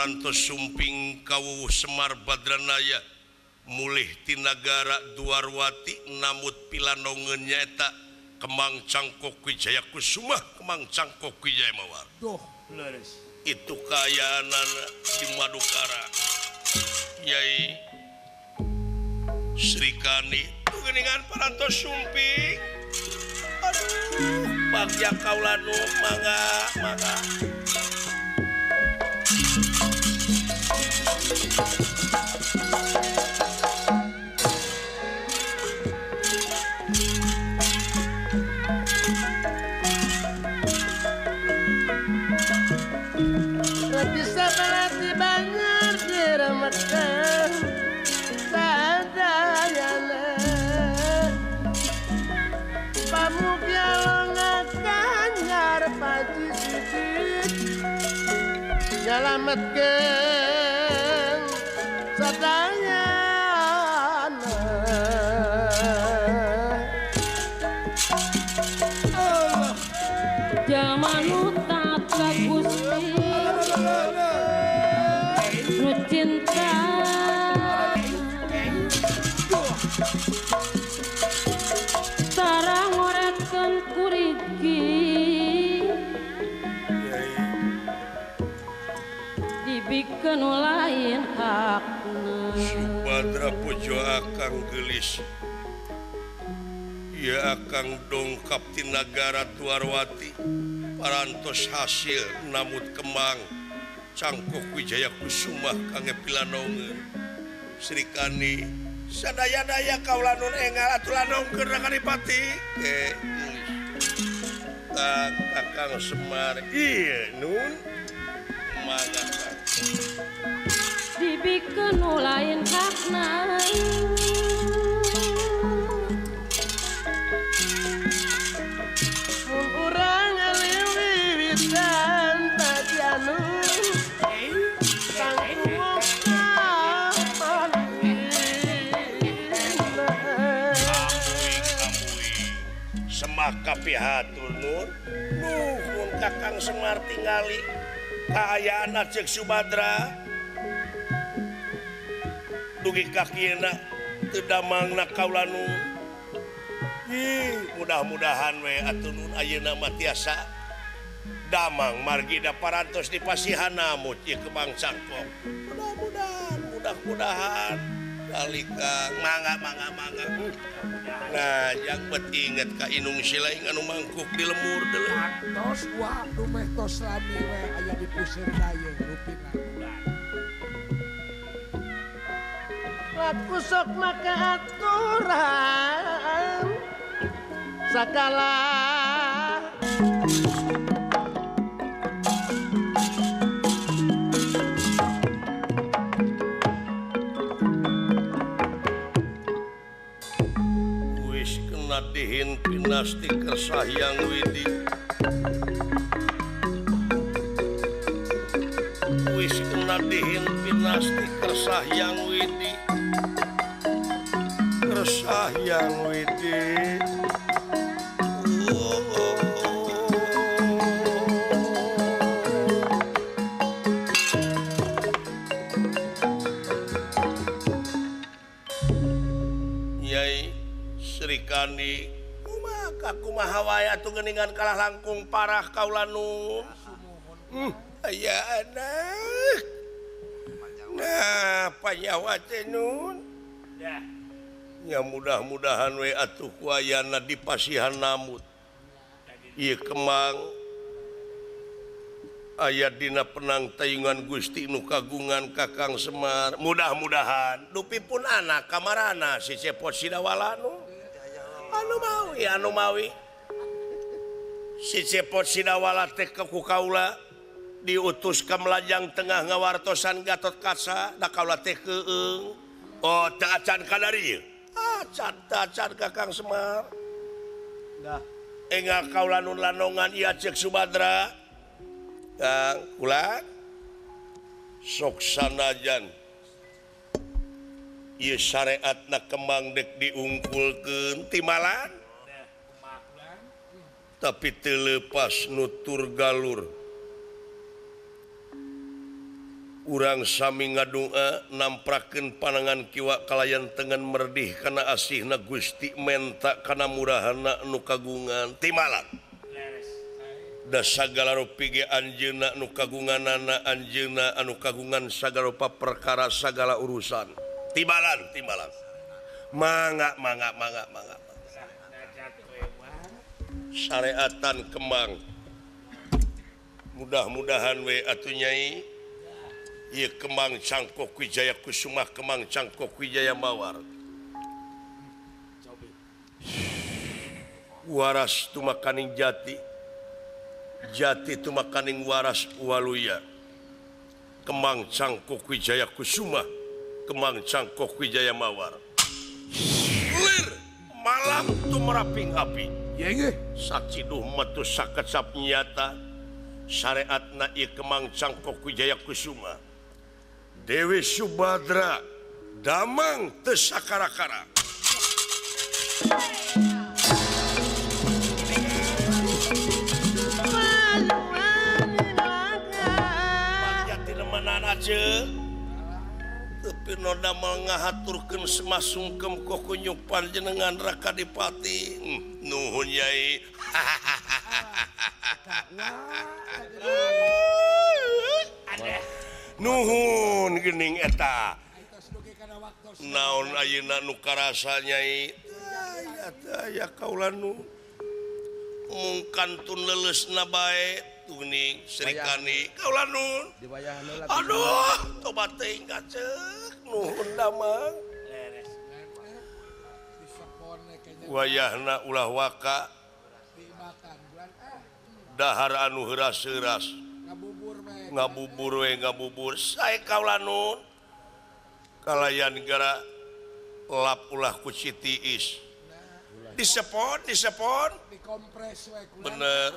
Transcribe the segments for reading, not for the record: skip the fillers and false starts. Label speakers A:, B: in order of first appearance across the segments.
A: parantos sumping kawuh Semar Badranaya mulih ti nagara Duarwati namut pilanongeun nyaeta Kemang Cangkok Wijaya Kusuma Kemang Cangkok Wijaya Mawar.
B: Duh, leres.
A: Itu kayaanana di Madukara. Yai Sri Kandi geningan parantos sumping. Aduh, bagja kaulanu mangga.
C: Bisa berarti banyak diremehkan sadayana pamukya longakan nyarep paji sidik nyalametkeun sadayana
B: Allah
D: Jaman utat Gusti nu cinta sareng ngorekeun kurigi dibikeun lain hakna
A: Subadra pujo akang gelis. Ia akang dongkap ti nagara Duarwati parantos hasil namut Kemang Cangkok Wijaya Kusuma kangge pilanongeun. Sri Kandi sadaya-daya kaulanun engal atuh lanongkeun Rakanipati. Kakang Semar ieu nun mangga
D: dibikeun lain hakna
C: mun urang aliwiwitan tadianu
A: semaka pihatur nun nuhun Kakang Semar tingali kaayaan cek Subadra dugi kakieuna teu damangna kaulanun mudah-mudahan we atuh nun ayeuna mah tiasa damang margi da parantos di pasihanamut ieu Kemang Cangkok mudah-mudahan dalika mangga nah yang inget ka Inung Silaing anu mangkuk di lemur deuleu
B: tos wah dumeh tos lami we aya di puseur dayeuh rupina
C: laku sok maka aturan sakala
A: wis kena dihin pinasti Kersah Hyang Widi wis kena dihin pinasti Kersah Hyang Widi Kersah Hyang Widi Nyai Sri Kandi kumaha wae atuh geuningan kalah langkung parah kaulanun aya anak nah panyawa teh nun ya mudah-mudahan we atuh ku ayana di pasihanamut ieu Kemang aya dina penang tayungan Gusti nu kagungan Kakang Semar mudah-mudahan dupi pun anak kamarana si Cepot Sidawala anu mawi si Cepot Sidawala teh ku kaula diutus ka Melajang Tengah ngawartosan Gatot Kaca da kaula teh keung oh teu acan ka dari acan Kakang Semar dah engal kaula nun lanongan ieu cek Subadra Kang kula sok sanajan ieu syariatna Kemang dek diungkulkeun timalan tapi teu leupas nutur galur urang sami ngadua namprakeun panangan kiwa kalayan tengen merdih kana asihna Gusti menta kana murahana nu kagungan timalan da sagala rupi ge anjeunna nu kagunganana anjeunna anu kagungan sagala rupa perkara sagala urusan timalan mangga syariatan kembang mudah-mudahan we atuh nyai ieu kembang Cangkok Wijaya Kusuma kembang Cangkok Wijaya Mawar waras tumakaning jati tumakaning waras waluya kembang Cangkok Wijaya Kusuma kembang Cangkok Wijaya Mawar lir malam tumeraping api saciduh metu sakecap nyata syariatna ieu kembang Cangkok Wijaya Kusuma Dewi Subadra damang teu sakara-kara panjati nemenan aja tapi noda ngahaturkeun semasungkem kokunyuk panjenengan Raka Dipati nuhun Yai nuhun geuning eta naon ayeuna nu karasa Nyai aya kaula nu mungkantun leulesna bae tuning Srikani kaula nun aduh tobat teuing kaceuk nuhun damang wayahna ulah waka dahar anu heuras-heuras ngabubur sae kaula nun kalayan gara lap ulah ku Citiis disepon
B: dikompres we kulan
A: bener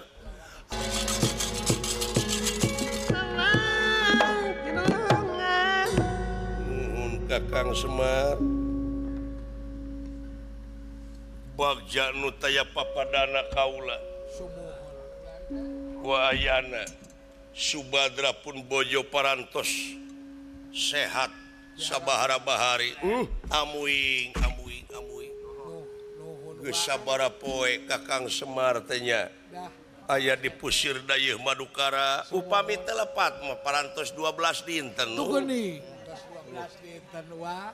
A: nuhun Kakang Semar bagja nu taya papadana kaula wa ayana Subadra pun bojo parantos sehat sabahara bahari amuing geus sabaraha poe Kakang Semar teh nya aya di pusir dayeuh Madukara upami telepat mah parantos 12 dinten
B: tuh geuning 12 dinten wa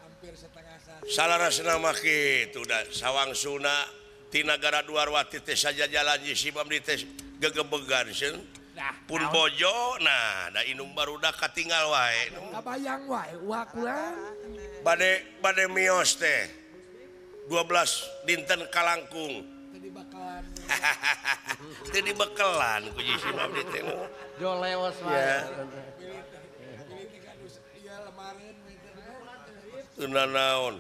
B: hampir setengah satu
A: salarasna mah kitu da sawangsuna ti nagara Duarwati teh saja jalan si Bamdi teh gegebegan seun pun bojo nah da indung barudak katinggal wae
B: kabayang wae wa kulan
A: bade mios teh 12 dinten kalangkung
B: tadi bakalan
A: teu dibekelan ku si Bamdi teh
C: Jo leos
A: ya
B: iya lemareun
A: teu naon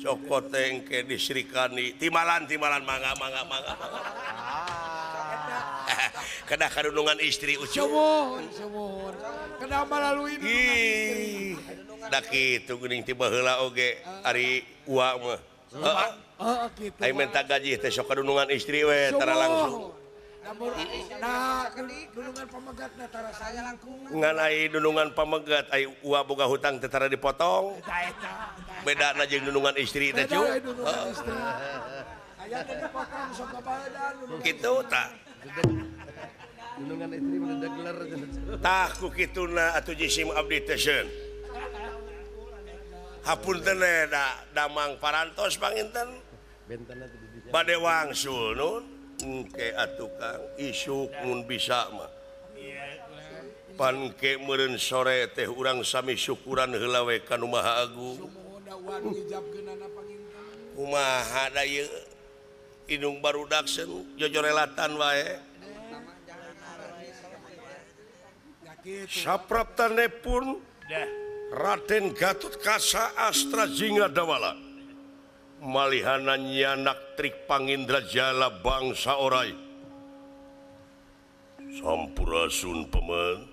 A: sokot teh engke di Srikani timalan mangga kedah kadunungan istri ucup
B: sumuhun kedah melalui
A: ih da kitu geuning tiba heula oge ari uwa mah
B: gitu
A: ai minta gaji teh sok kadunungan istri we tara langsung
B: nah dunungan pamegatna tara saya langkung
A: ngan ai dunungan pamegat ai uwa boga hutang teh tara dipotong bedana jeung dunungan istri teh cu
B: dunungan istri aya teh dipotong sok kabadan
A: kitu tah
C: Gunungan istri mendadak gelar.
A: tah ku kituna atuh jisim abdi teh seun hapunten damang parantos panginten
C: Bentana teh di dinya.
A: bade wangsul nun engke atuh Kang isuk mun bisa mah pan ke meureun sore teh urang sami syukuran heula we ka Nu Maha Agung
B: sumuhun da wan ngijabkeunana panginten
A: kumaha da ieu indung barudak seun jojorelatan wae sapraptanepun Raden Gatot Kaca Astra Jingga Dawala malihana nyanak trik Pangindra Jala bangsa orai sampurasun pemen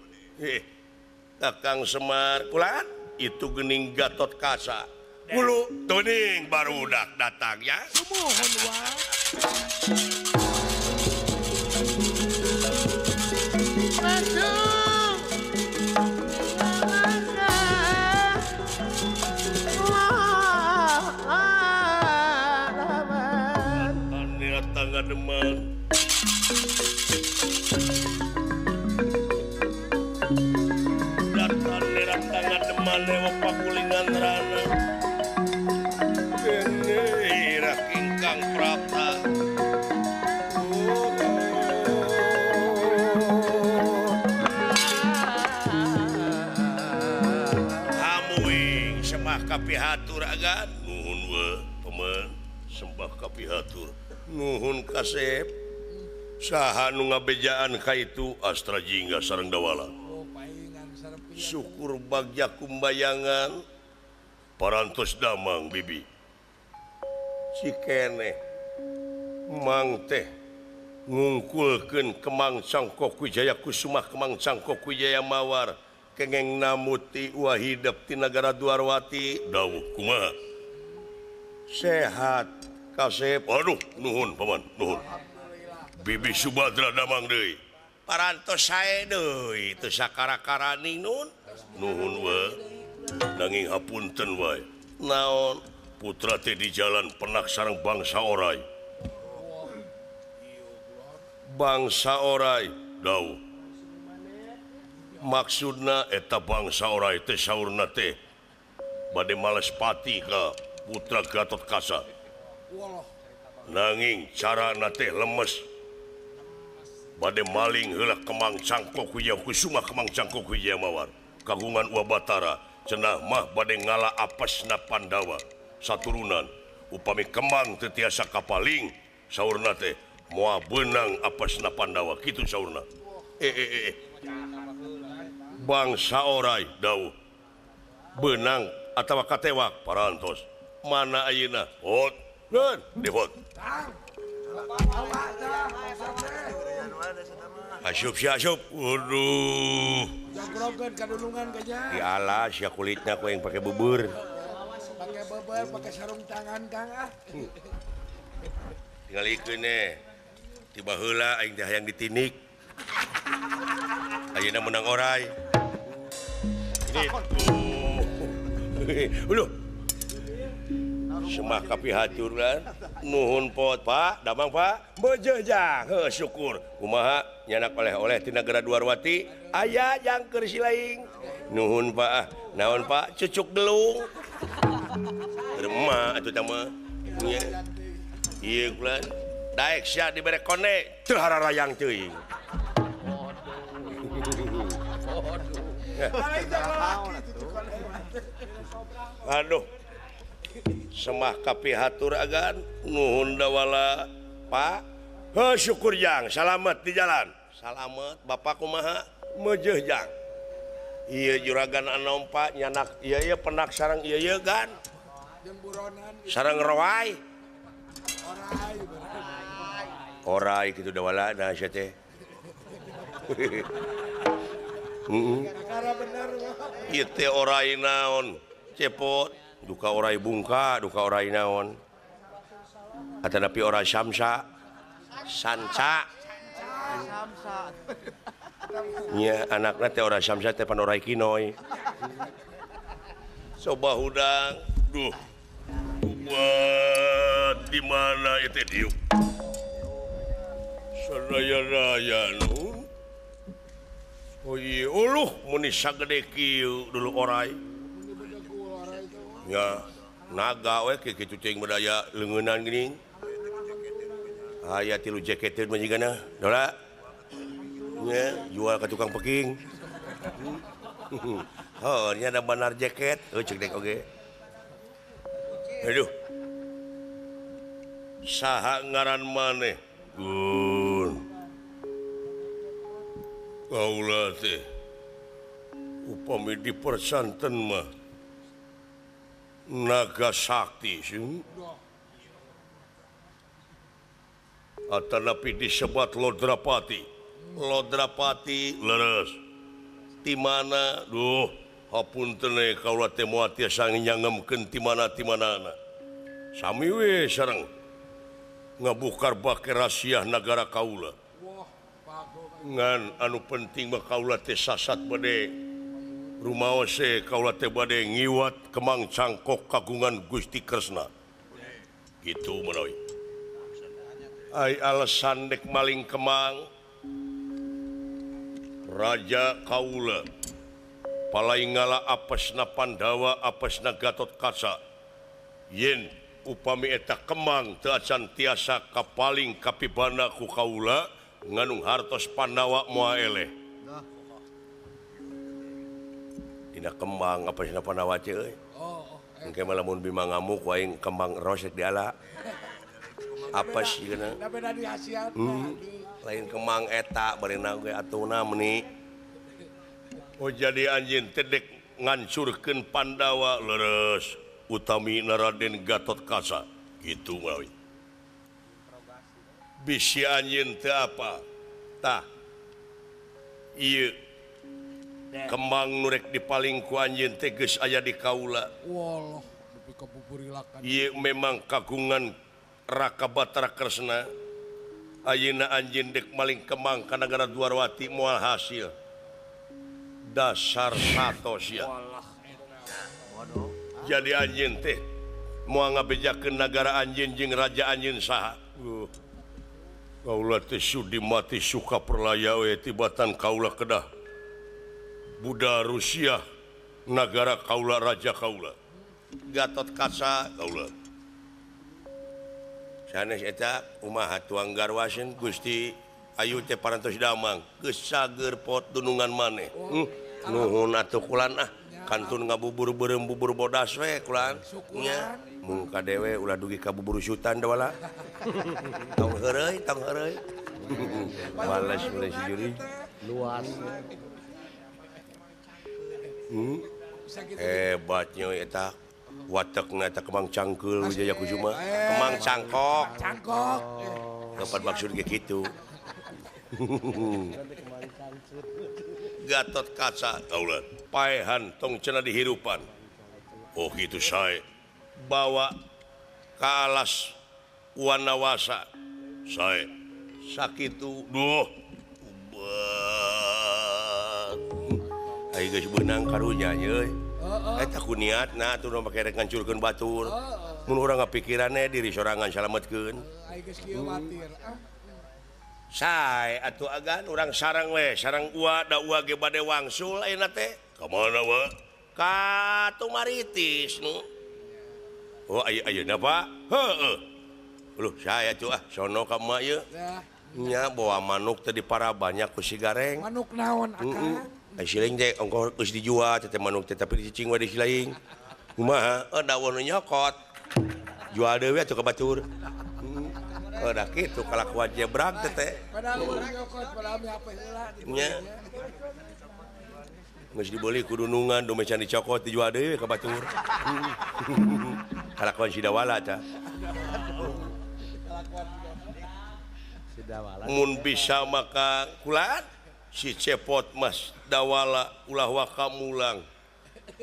A: Kakang Semar kulat itu geuning Gatot Kaca ulu tuning barudak datang ya
B: sumuhun wa
A: Datan nerantangan deman dewa pakulingan rana kene rakingkang prapta hamuing sembah kapihatur agan nuhun we pemen sembah kapihatur nuhun kasep saha nu ngabejaan ka itu Astra Jingga sareng Dawala syukur bagja kumbayangan parantos damang bibi si kene mang teh ngungkulkeun Kemang Cangkok Wijaya Kusuma Kemang Cangkok Wijaya Mawar kengeng namuti wahidep ti nagara Dwarwati dawuh kumaha sehat kasep aduh nuhun paman nuhun bibi Subadra damang deui parantos sae deui teu sakara-karani nuhun we nanging hapunten wae naon putra teh di jalan penak sareng bangsa oray dawuh maksudna eta bangsa oray teh saurna teh bade males pati ka putra Gatot Kaca nanging carana teh lemes bade maling heula Kemang Cangkok Wijaya Kusuma Kemang Cangkok Wijaya Mawar kagungan Uwa Batara cenah mah bade ngala apesna Pandawa saturunan upami Kemang teu tiasa kapaling saurna teh moal beunang apesna Pandawa kitu saurna bangsa oray dawuh beunang atawa katewak parantos mana ayeuna hot reun dihot asup waduh
B: Jagrogan kadulungan kanya.
A: di alas ya kulitnya ku yang pakai bubur
B: Pakai bebel, pakai sarung tangan Kang ah.
A: tinggal ikeun tiba heula aing teh hayang ditinik ayeuna menang oray gitu semah kapihatur kan nuhun pot Pak damang Pak bejejang syukur kumaha nyanak oleh-oleh ti nagara Dwarwati aya jangkeur silaing nuhun Pak naon Pak cucuk delung remah atuh tah mah ieu kulan daek sia dibere kone teu hararayang teuing aduh semah kapihatur agan nuhun Dawala Pak syukur jang salamet di jalan salamet Bapak kumaha mejeh jang ieu juragan anom Pak nyanak ieu penak sareng ieu gan sareng roai orai kitu Dawala nah sia teh ieu teh orai naon cepot duka orai bungka duka orai naon atanapi orai samsa sanca nya anakna teh orai samsa teh pan orai kinoy coba hudang duh buat di mana itu diuk sadaya-daya nun oh iya uluh muni sagede kieu dulu orai ya naga we kitu cing bedaya leungeunan geuning aya 3 jaketeun manjigana dola nya jual ka tukang peking oh nya ada banar jaket cek dek oge aduh saha ngaran maneh gun kaula teh upami dipersanten mah naga sakti sih atanapi disebat Lodrapati leres di mana duh hapunten kaula teh moal tiasa nyangemkeun ti manana sami we sareng ngabukar bake rahasia nagara kaula ngan anu penting mah kaula teh sasat bade rumaos kaula teh bade ngiwat Kemang Cangkok kagungan Gusti Kresna gitu menawi alasan dek maling kemang Raja Kaula palaingala apesna Pandawa apesna Gatot Kaca yen upami eta kemang teu acan tiasa kapaling kapibana ku Kaula nganung hartos Pandawa moal eleh dina kembang apesna Pandawa teh euy engke mah lamun bima ngamuk waing kembang rosek diala apa sih kena
B: beda di hasiat
A: lain kemang eta barena ge atuna meuni oh jadi anjeun teh ngancurkeun Pandawa leres utami Raden Gatot Kaca gitu meuli bisi anjeun teu apa tah ieu kembang nurek dipaling ku anjeun teh geus aya di kaula
B: wallah nepi ka buburilakan
A: ieu memang kagungan Raka Batara Kresna ayeuna anjeun dek maling kemang ka nagara Dwarwati moal hasil dasar satos ya jadi anjeun teh moal ngabejakeun nagara anjeun jeung raja anjeun saha kaula teh sudi mati suka perlaya we tibatan kaula kedah budak Rusia nagara kaula raja kaula Gatot Kaca kaula sanes eta umaha tuang garwaseun Gusti ayu teh parantos damang geus sager pot dunungan maneh nuhun atuh kulan kantun ngabubur beureum bubur bodas we kulan nya mung kadewe ulah dugi ka bubur sutan da wala tong heureuy males mulai si juri
C: luas
A: hebatnya eta watekna eta kemang cangkeul Wijaya Kusuma kemang cangkok dapat maksud ge kitu Gatot Kaca kaula paehan tong cenah dihirupan oh kitu sae bawa ka alas Wanawasa sae sakitu duh ai geus beunang karunya euy eta ku niatna atuh nu make rek ngancurkeun batur mun urang ngapikiranna diri sorangan salametkeun
B: ai geus kieu matir
A: sae atuh agan urang sareng we sareng ua da ua ge bade wangsul ayeuna teh ka mana wa ka Tumaritis nu oh ayeuna Pak heueuhuluh sae atuh sono ka ema ieu nya bawa manuk teh diparabanyak ku si gareng
B: manuk naon akang
A: siling teh ongko geus dijual teh manuk teh tapi dicicing we di silaing kumaha daun nyokot jual deui atuh ka batur da kitu kalakuan jebrag teh
B: padahal urang nyokot padahal mi hape heula
A: nya geus dibeli ku dunungan do mecan dicokot dijual deui ka batur kalakuan si dawala tah mun bisa maka kulaan si cepot mas dawala ulah waka mulang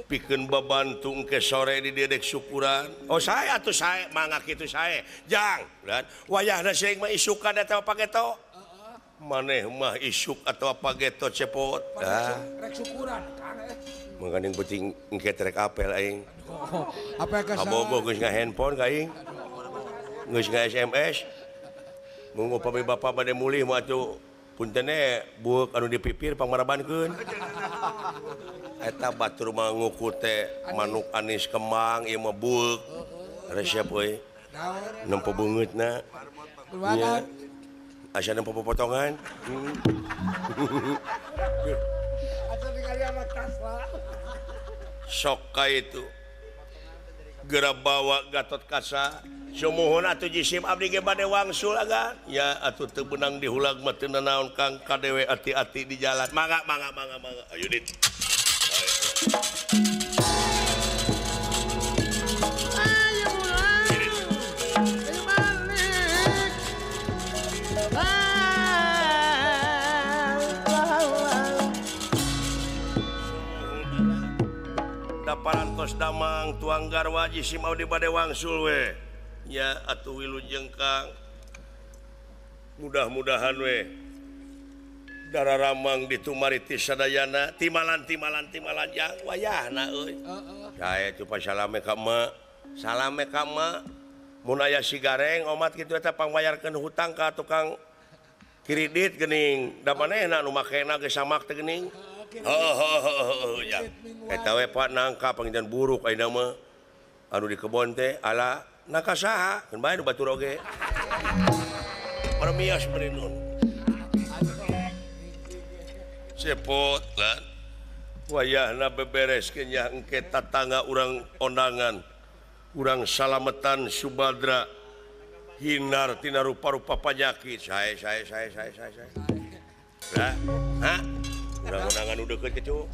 A: pikeun babantu engke sore di dedek syukuran oh saya atuh sae mangga kitu sae jang dan wayahna seuing mah isukan eta pageto maneh mah isuk atawa pageto cepot
B: rek syukuran kan
A: mangga penting engke trek apel aing
B: apa ka
A: abogo geus ngahandphone ka aing geus nga SMS mun upami bapa bade mulih mah atuh puntene buuk anu dipipir pangmarabankeun eta batur mah nguku teh manuk anis kemang ieu mah buuk resep we nempo beungeutna nya asa nempo potongan
B: atuh ningali anak Tesla
A: sok ka itu geura bawa Gatot Kaca sumuhun atuh jisim abdi ge bade wangsul agan ya atuh teu beunang dihulag mah teu nanaon Kang kadewe ati-ati di jalan mangga ayo dit
B: ayo ulang ayo balik
A: da parantos damang tuang garwa jisim abdi bade wangsul we ya atuh wilu jengkang mudah-mudahan we dararamang di Tumaritis sadayana timalan jang wayahna euy sae coba salame ka ma mun aya sigareng omat kitu eta pangbayarkeun hutang ka tukang kredit geuning da manehna nu makena ge samak teh geuning ya eta we Pak nangka panginten buruk ayeuna mah anu di kebon teh ala nangka saha keun bae nu batur oge parmias berenun cepot lan wayahna bebereskeun nya engke tatangga urang ondangan urang salametan subadra hinar tina rupa-rupa panyakit sae ha urang ondangan nu deukeut kecu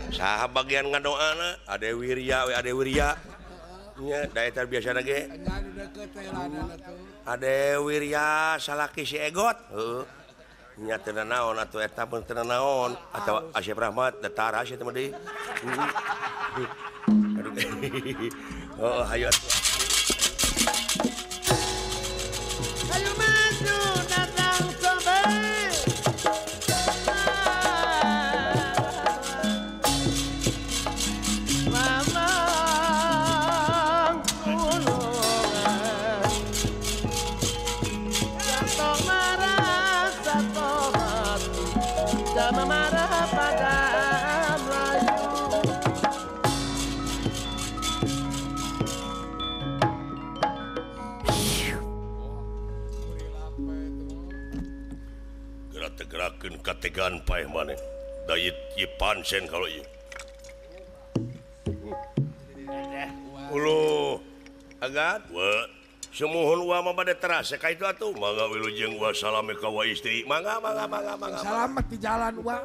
A: saha bagian ngadoana ade wirya nya da eta biasana ge ade wirya salaki si egot heuh nya teu naon atuh eta pun teu naon atawa Asyaf Rahmat datara sia teh mah deui oh hayu atuh
B: Ayo maju datang sobe. Mamang kulungan Jatuh marah satu hati Jangan marah pada Melayu
A: gerakeun kategaan paeh maneh da ieu pansen kalau ieu ulu agat wa semuhun wa mah bade terasa ka itu atuh mangga wilujeng wa salame ka wa istri mangga
B: Selamat di jalan wah.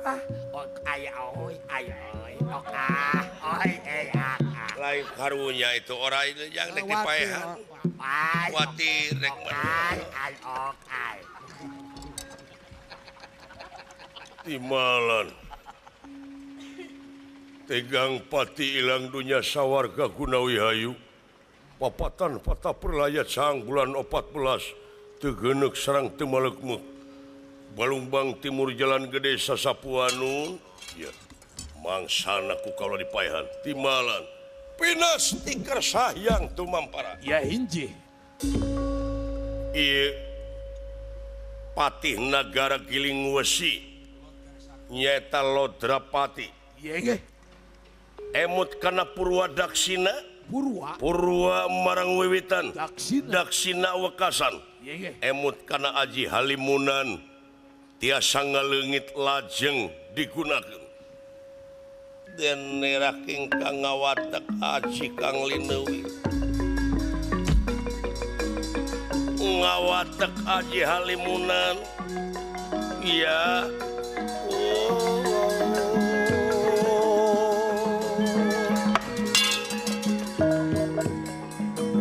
A: lain karunya itu orang yang rek dipaehan khawatir rek timalan tegang pati ilang dunya sawarga Gunawi Hayu papatan patah perlayat sang bulan 14 tegenek sarang temalekmuk Balungbang timur jalan gede Sasapuanun ya mangsana ku kaula dipaehan timalan pinas tikar sayang tumampara
B: Ya hinji.
A: ieu patih nagara Giling Wesi nyata Lodrapati
B: Iya ge.
A: emut kana Purwadaksina
B: Purwa
A: marang wiwitan
B: Daksina.
A: wekasan
B: Iya ge.
A: emut kana Aji Halimunan tiasa ngaleungit lajeng digunakeun den neraking kang ngawatek Aji Kang Linewi ngawatek Aji Halimunan iya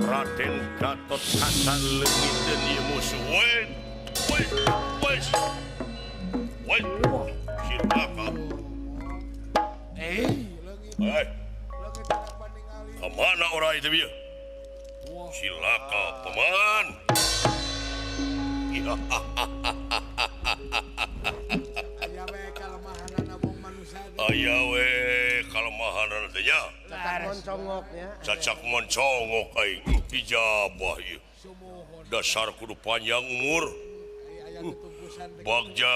A: Raden Gatot Kaca leungiteun ieu musuh wes silaka kemana orang itu bieu silaka paman aya we kalemahanan teh nya cacak moncongok aing dijabah ieu dasar kudu panjang umur bagja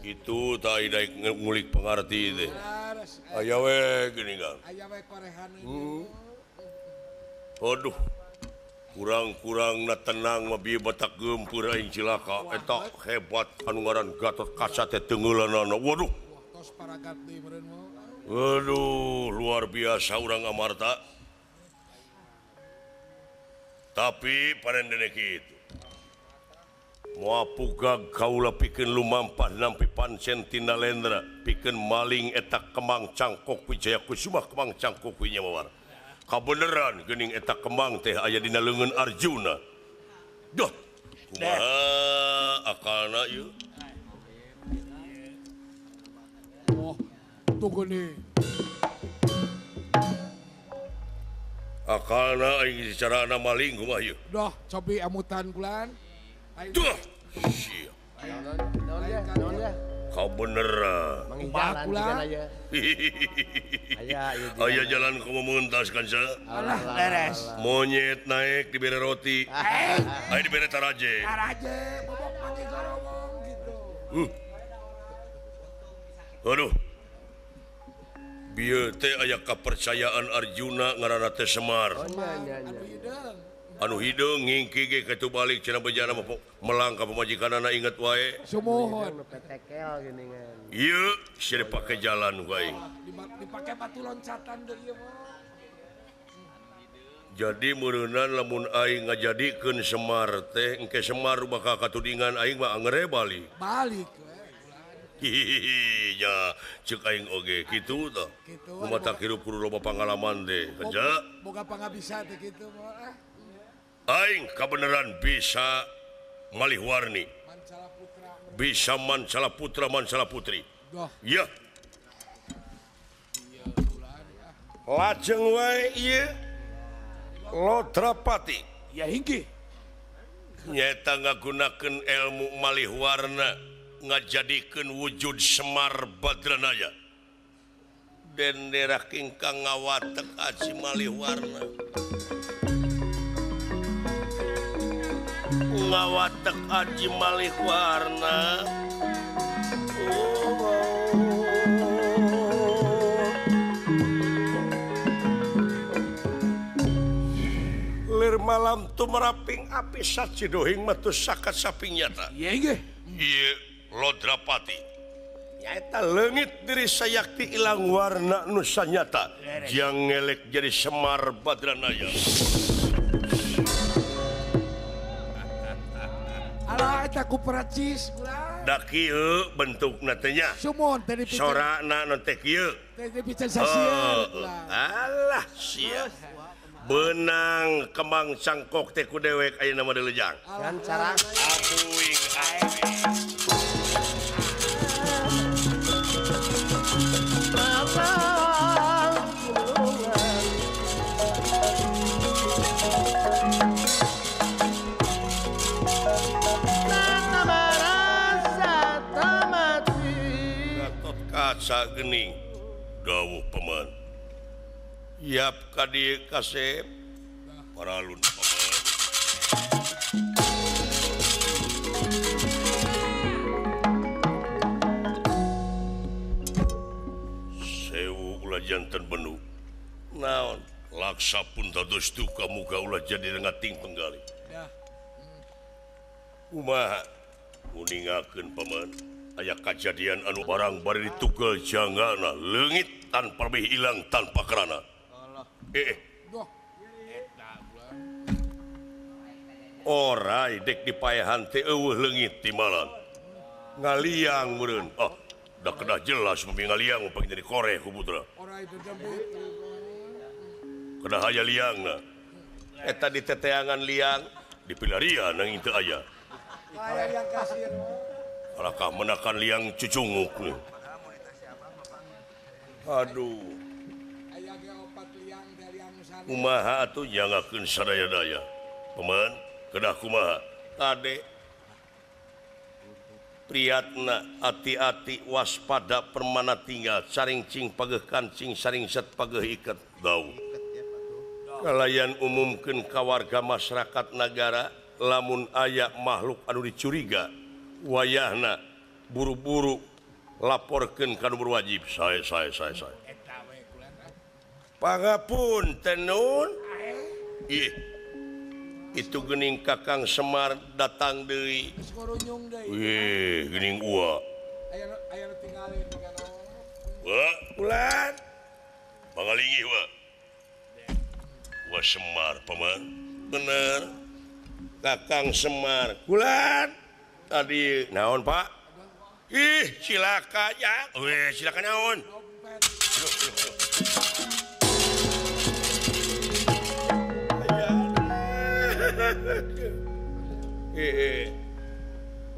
A: itu tak ada ngulik pengerti teh aya we geuningan aduh kurang na tenang mah bieu batak geumpeur aing cilaka eta hebat anu ngaran Gatot Kaca teh teungeulanana waduh luar biasa urang amarta tapi parendene kitu moal pugag kaula pikeun lumampah nampi pancen tina lendra pikeun maling eta kembang cangkok Wijaya Kusuma kembang cangkok wi nya mawar kabeneran geuning eta kembang teh aya dina leungeun Arjuna duh kumaha akalna ieu
B: Tunggu nih.
A: akalna aing secara maling kumaha ieu
B: Dah, cobi amutan kulan.
A: duh sia
C: Naon ya?
A: kau bener
C: Mangjalan juga aja.
A: aya jalan kamu mengentas kan sa
B: Beres.
A: monyet naik diberi roti ayo diberi taraje
B: Taraje, bobok manggil gorowong gitu.
A: aduh bieu teh aya kepercayaan Arjuna ngaranna teh Semar
B: Anu hideung.
A: anu hideung ngingki ge kitu balik cenah bejana melangkah pemajikanana inget wae
B: Sumohon.
C: Petekel gini kan.
A: ieu sia dipake jalan wae
B: Dipake batu loncatan deui ieu mah.
A: jadi meureunnan lamun aing ngajadikeun Semar teh engke Semar bakal katudingan aing mah angere bali
B: Balik we.
A: hihihi nya ceuk aing oge kitu tah
B: Kitu,
A: kumaha hirup kudu loba pangalaman teh kerja
B: Boga pangabisa teh kitu mah.
A: aing kabeneran bisa malih warni
B: Mancala Putra.
A: bisa mancala putra mancala putri
B: Doh,
A: ya
B: iya bulan ya.
A: lajeng wae ieu Lodrapati
B: Ya hinggi.
A: nyata ngagunakeun ilmu malih warna ngajadikeun wujud Semar Badranaya den daerah kingkang ngawatek aji malih warna ngawatek aji malih warna lir malam tu meraping api sacidohing metus sakat saping nyata
B: Ya hinggi.
A: ieu Lodrapati nyaeta leungit diri sayakti ilang warna nu sanyata jang ngelek jadi Semar Badranaya
B: Alah eta ku peracis bulan.
A: da kieu bentukna teh nya
B: Sumohon teh dipicen.
A: sorana nu teh kieu
B: Teh dipicen sasieun bulan.
A: alah sia benang kembang cangkok teh ku dewek ayeuna mah dilejang
C: Kan cara
A: abuing aing Gatot kaca gening dawuh paman yap ka dieu kasep paralun paman sewu ulah janten benu naon laksa pun dados duka muga ulah jadi rengating penggali
B: Dah.
A: kumaha nguningakeun paman aya kajadian anu barang bari ditugel janggana leungit tanpa bih ilang tanpa kerana
B: Doh. Eta bulan.
A: orai dek dipayahan teh eueuh leungit di malan ngaliang meureun da kedah jelas mami ngaliang upang jadi koreh ku putra
B: Ora itu debit.
A: kedah aya liangna eta di teteangan liang dipilarian nanging teu aya
B: Aya yang kasir.
A: alakah menakan liang cucunguk nih aduh
B: Aya ge opat liang dari anu sana.
A: kumaha atuh jangakeun sadaya-daya paman kedah kumaha tade priyatna hati-hati waspada permana tinggal saring cing pageuh kancing saring set pageuh iket daun kalayan umumkeun ka warga masyarakat nagara lamun aya makhluk anu dicuriga wayahna buru-buru laporkeun ka nu berwajib sae
B: Eta we bulan.
A: pangapunten nun ih itu geuning Kakang Semar datang deui
B: Geus ngurunyung deui.
A: wih geuning ua
B: Aya nu tinggalin di kana.
A: wa ulan pangalingi wa Semar paman bener Kakang Semar ulan tadi naon Pak ih cilaka ya weh cilaka naon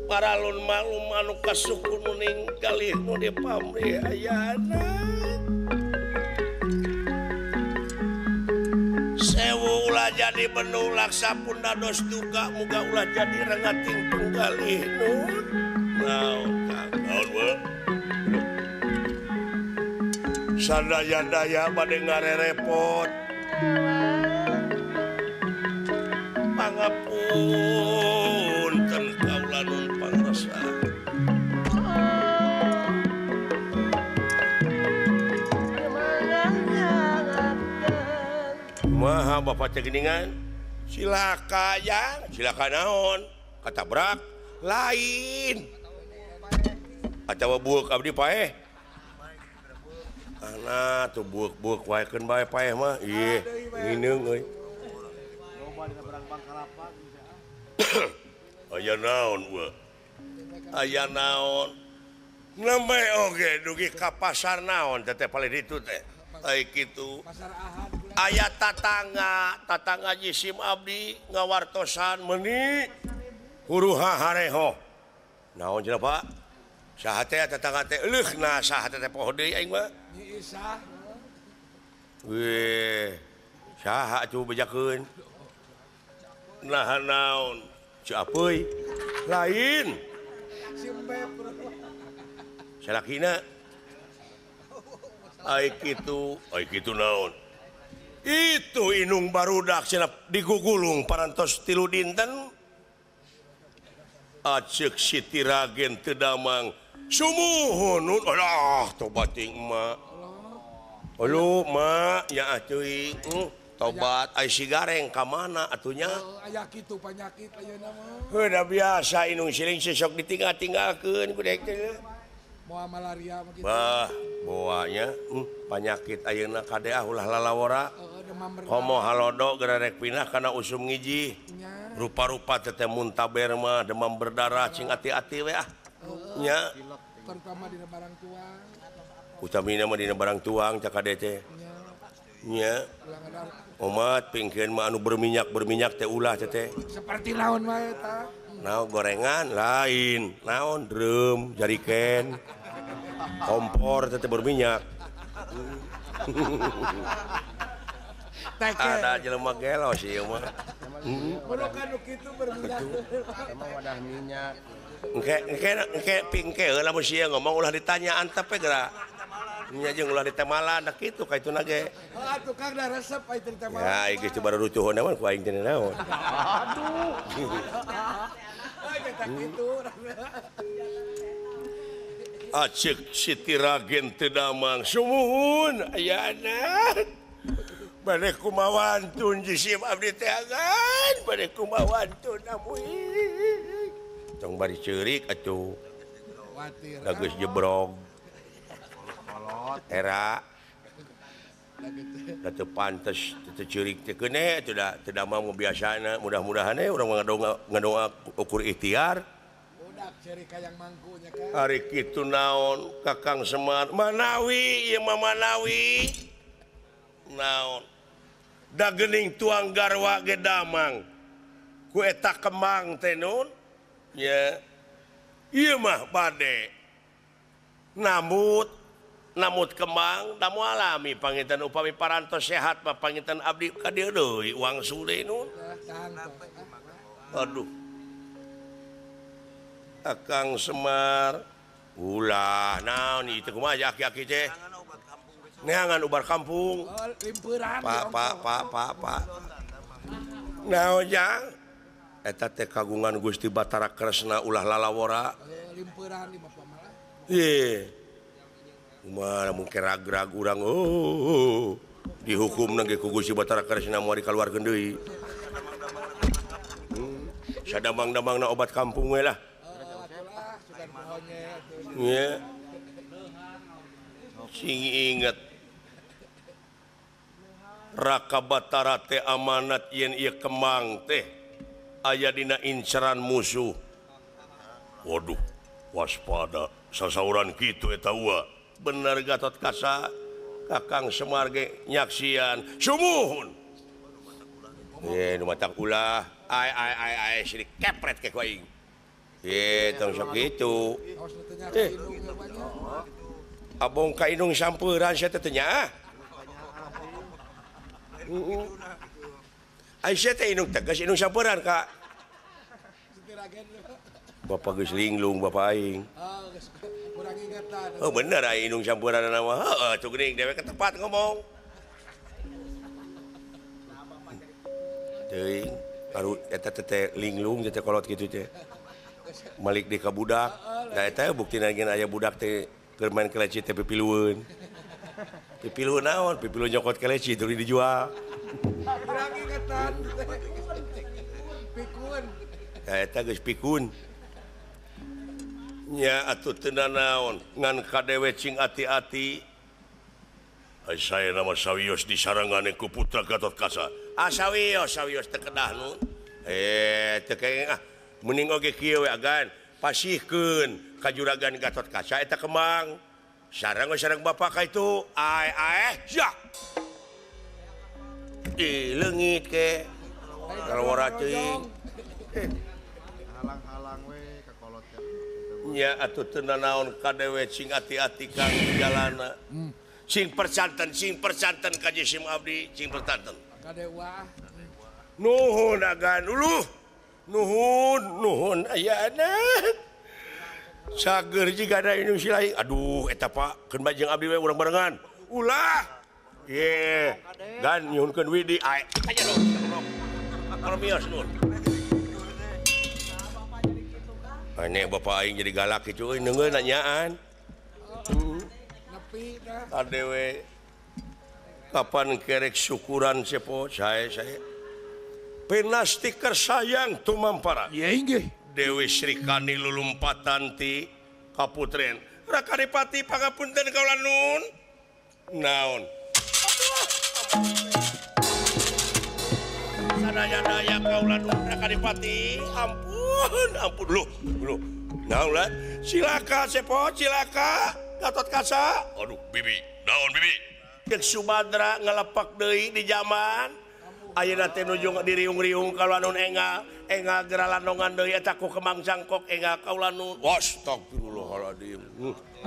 A: paralun malum anu kasukun muning kalih nu di pamri ayana sewu ulah jadi benu laksa pun dados duka muga ulah jadi rengating penggalih nun sadaya-daya bade ngarerepot pangapunten kaula nun pangrasa maha bapak cegeningan silakan yang silakan naon katabrak lain atawa buuk abdi paeh anak tuh buuk waekeun bae paeh mah ieu ngineung euy aya naon we aya naon nembe oge dugi ka pasar naon teh paling ditu teh ai kitu aya tatangga jisim abdi ngawartosan meuni huruha hareho naon cenah Pak saha teh tatangga teh euleuhna saha teh poho deui aing mah Nyi Isah weh saha atuh bejakeun nah naon ci apeuy lain salakina ai kitu naon itu inung barudak cenah digugulung parantos 3 dinten aceuk Siti Ragen teu damang sumuhun alah tobat ting mak ulu mak nya atuy tobat ai sigareng ka mana atunya
B: aya kitu panyakit ayeuna mah
A: udah biasa inung siling sesok ditinggal-tinggalkeun ku dek teh
B: moal malaria mah kitu
A: bah boanya panyakit ayeuna kade ulah lalawara
B: demam berdarah
A: homo halodo geura rek pindah kana usum ngiji rupa-rupa teh muntaber mah demam berdarah cing ati-ati we nya
B: terutama di barang tuang
A: utamina mah dina barang tuang cak kade teh nya umat pingkeun mah anu berminyak teh ulah teh
B: seperti naon wae eta
A: naon gorengan lain naon drum jariken kompor teh berminyak ada jelema gelo sih ieu mah
B: mun kan kitu berminyak
C: emang wadah minyak
A: engke pingkeun lamun sia ngomong ulah ditanya antep we geura nya jeung ulah ditemalan da kitu ka ituna ge
B: atuh Kang da resep ai teh teh
A: ya ieu geus baru rucuhun naon ku aing teh naon aceuk Siti Ragen teu damang sumuhun ayana bade kumawantun jisim abdi teh agan bade kumawantun amuy tong bari ceurik atuh da geus jebrog era da teu pantes teu ceurik teh keune teu da mau biasana mudah-mudahan urang ngadoa ukur ikhtiar
B: budak ceurik hayang mangkunya kan
A: ari kitu naon Kakang Semar manawi ieu mah manawi naon da geuning tuang garwa ge damang ku eta kembang teh nun ya ieu mah bade namut kembang damu alami panginten upami parantos sehat mah panginten abdi ka dieu deui uang sule nun aduh Kakang Semar ulah naon itu kumaha aki-aki teh neangan ubar kampung
B: limperan
A: pak naon jang eta teh kagungan Gusti Batara Kresna ulah lalawara
B: limperan di bapak malah
A: ye kumaha mungkin rag-rag urang dihukum ge ku Gusti Batara Kresna moal dikaluarkeun deui sadamang-damangna obat kampung we lah ya sing inget Raka Batara teh amanat yen ieu kembang teh aya dina inceran musuh waduh waspada sasauran kitu eta ua bener Gatot Kaca Kakang Semar ge nyaksian sumuhun nu matak ulah ai sidik kepret ke ku aing tong sok kitu abong ka inung sampeuran sia teh nya Aisyah teh inung tegas inung sampeuran ka Bapak geus linglung bapak aing.
B: Kurang ingatan.
A: Oh bener aing indung campuran nama. Heeh, tuh geuning dewe ke tempat ngomong. Teuing, aru eta teh linglung teh kolot kitu teh. Malik di ka budak. Da eta buktina geus aya budak teh keur main keleci teh pipilueun. Pipilueun naon? Pipilueun nyokot keleci tuluy dijual.
B: Kurang ingatan. Pikun.
A: Da eta geus pikun. Nya atuh teu naon ngan kadewe cing ati-ati. Ai saya nama sawios disarangan ku putra Gatot Kaca. Ah sawios teu kedah nun. Teu kenging mending oge kieu we agan pasihkeun ka juragan Gatot Kaca eta kemang. Sareng bapak ka itu. Sia. Leungit ke. Kalawara teuing.
C: halang-halang we ka kolot kan.
A: Nya atuh teu naon kadewe cing ati-ati kang jalana. Sing percanten ka jisim abdi cing percanten.
B: Kadewa.
A: Nuhun agan uluh. Nuhun ayana. Sager jiga ada ini silai. Aduh eta Pak, keun bajeng abdi we urang barengan. Ulah. Ye. Gan nyuhunkeun widi ae. Aja dong. Permios nun. Ane bapak aing jadi galak kitu euy neungeun nanyaan.
B: Nepi dah.
A: Adewe kapan kerek syukuran sepo saya penasti kersayang tumampara
B: Ya inggih.
A: Dewi Srikani lulumpatan ti kaputren Rakaripati pangapunten kaula nun naon sadaya-daya kaula nun Rakaripati ampun lu naon lah silaka sepo silaka Gatot Kaca. Aduh, Bibi. Naon, Bibi? Cek Subadra ngelepak deui di zaman. Ayeuna teh nuju diriung-riung kaula nun enga geralandongan deui eta ku kemang cangkok enga kaula nun. Astagfirullahaladzim.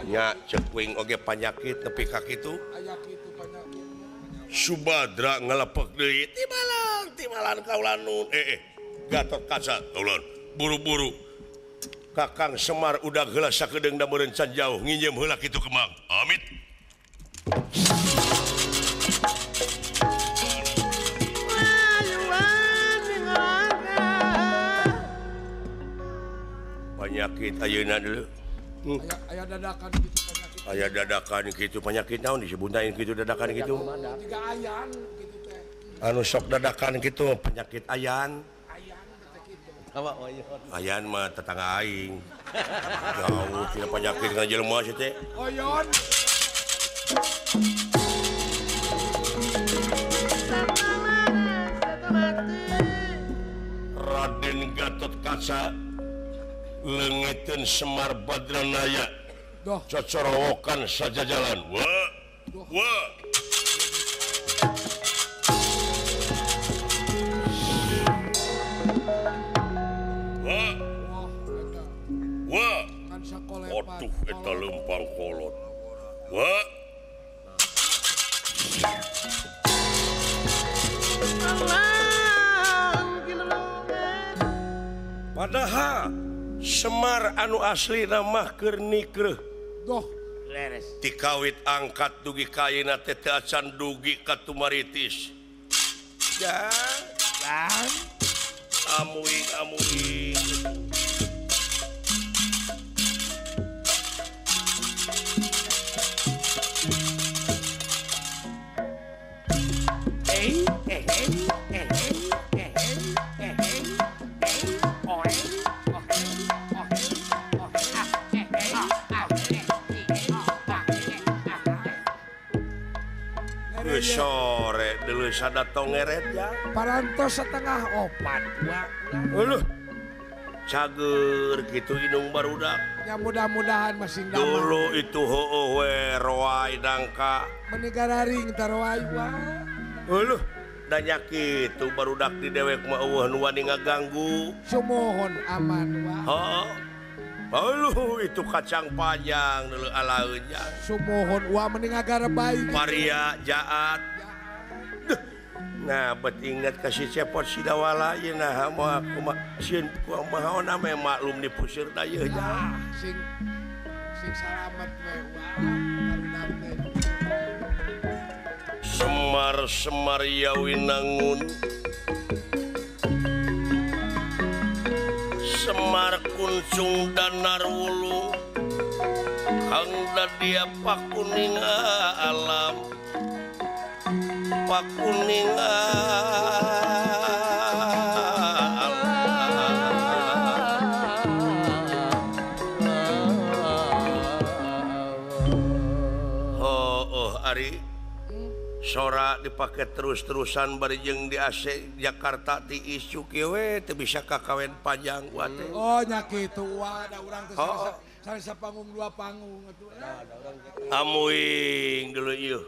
A: Nya cek wing oge panyakit nepi ka kitu.
B: Aya kitu penyakit.
A: Subadra ngelepak deui. Timalan kaula nun. Gatot Kaca kaula buru-buru. Kakang Semar udah heula sakedeung da meureun can jauh nginjem heula kitu kemang. Amit. Penyakit ayeuna deuleu.
B: Aya dadakan gitu penyakit.
A: Aya dadakan kitu penyakit naon disebutakeun kitu dadakan kitu.
B: Tiga ayan gitu teh.
A: Anu sok dadakan kitu penyakit ayan.
B: Ayan teh kitu.
A: Ayan mah tetangga aing. Jauh tina penyakit kana jelema sih teh.
B: Oyon.
A: Raden Gatot Kaca leungiteun Semar Badranaya.
B: Doh.
A: Cocorowokan saja jalan. Wah. Wah.
B: Kan sakolepan.
A: Aduh, eta lempang kolot. Wah. Padahal Semar anu asli nama keur nikreuh.
B: Doh.
A: Tikawit angkat dugi kaina teh teu acan dugi ka tumaritis. Dan amuing. Sore dulu sadatong ngeret ya.
B: Parantos setengah opat.
A: Uluh. Cager gitu indung barudak.
B: Ya mudah-mudahan masih damai.
A: Dulu itu heueuh we roai dangka.
B: Menigara ring taroai wah.
A: Uluh. Danya kitu barudak di dewek mah eueuh nu wani ngaganggu.
B: Sumohon aman wah.
A: Heeh. Aluh itu kacang panjang dulu alaeunnya.
B: Sumohon wah mending agar baik.
A: Varia jaat. Nah bet ingat kasih cepot sidawala ye nah moal sieun kumaha maklum di puseur daya nya.
B: Sing salamet we karudang teh.
A: Semar Yawinangun Semar Kuncung Danar Wulu Kang Dadia Pakuninga Alam Pakuninga Ari sora dipakai terus-terusan barijeng di AC Jakarta ti isu kieu teu bisa kakawen panjang gua teh.
B: Oh nya kitu da urang teh sareng panggung 2 panggung atuh.
A: Amuing dulu ieu.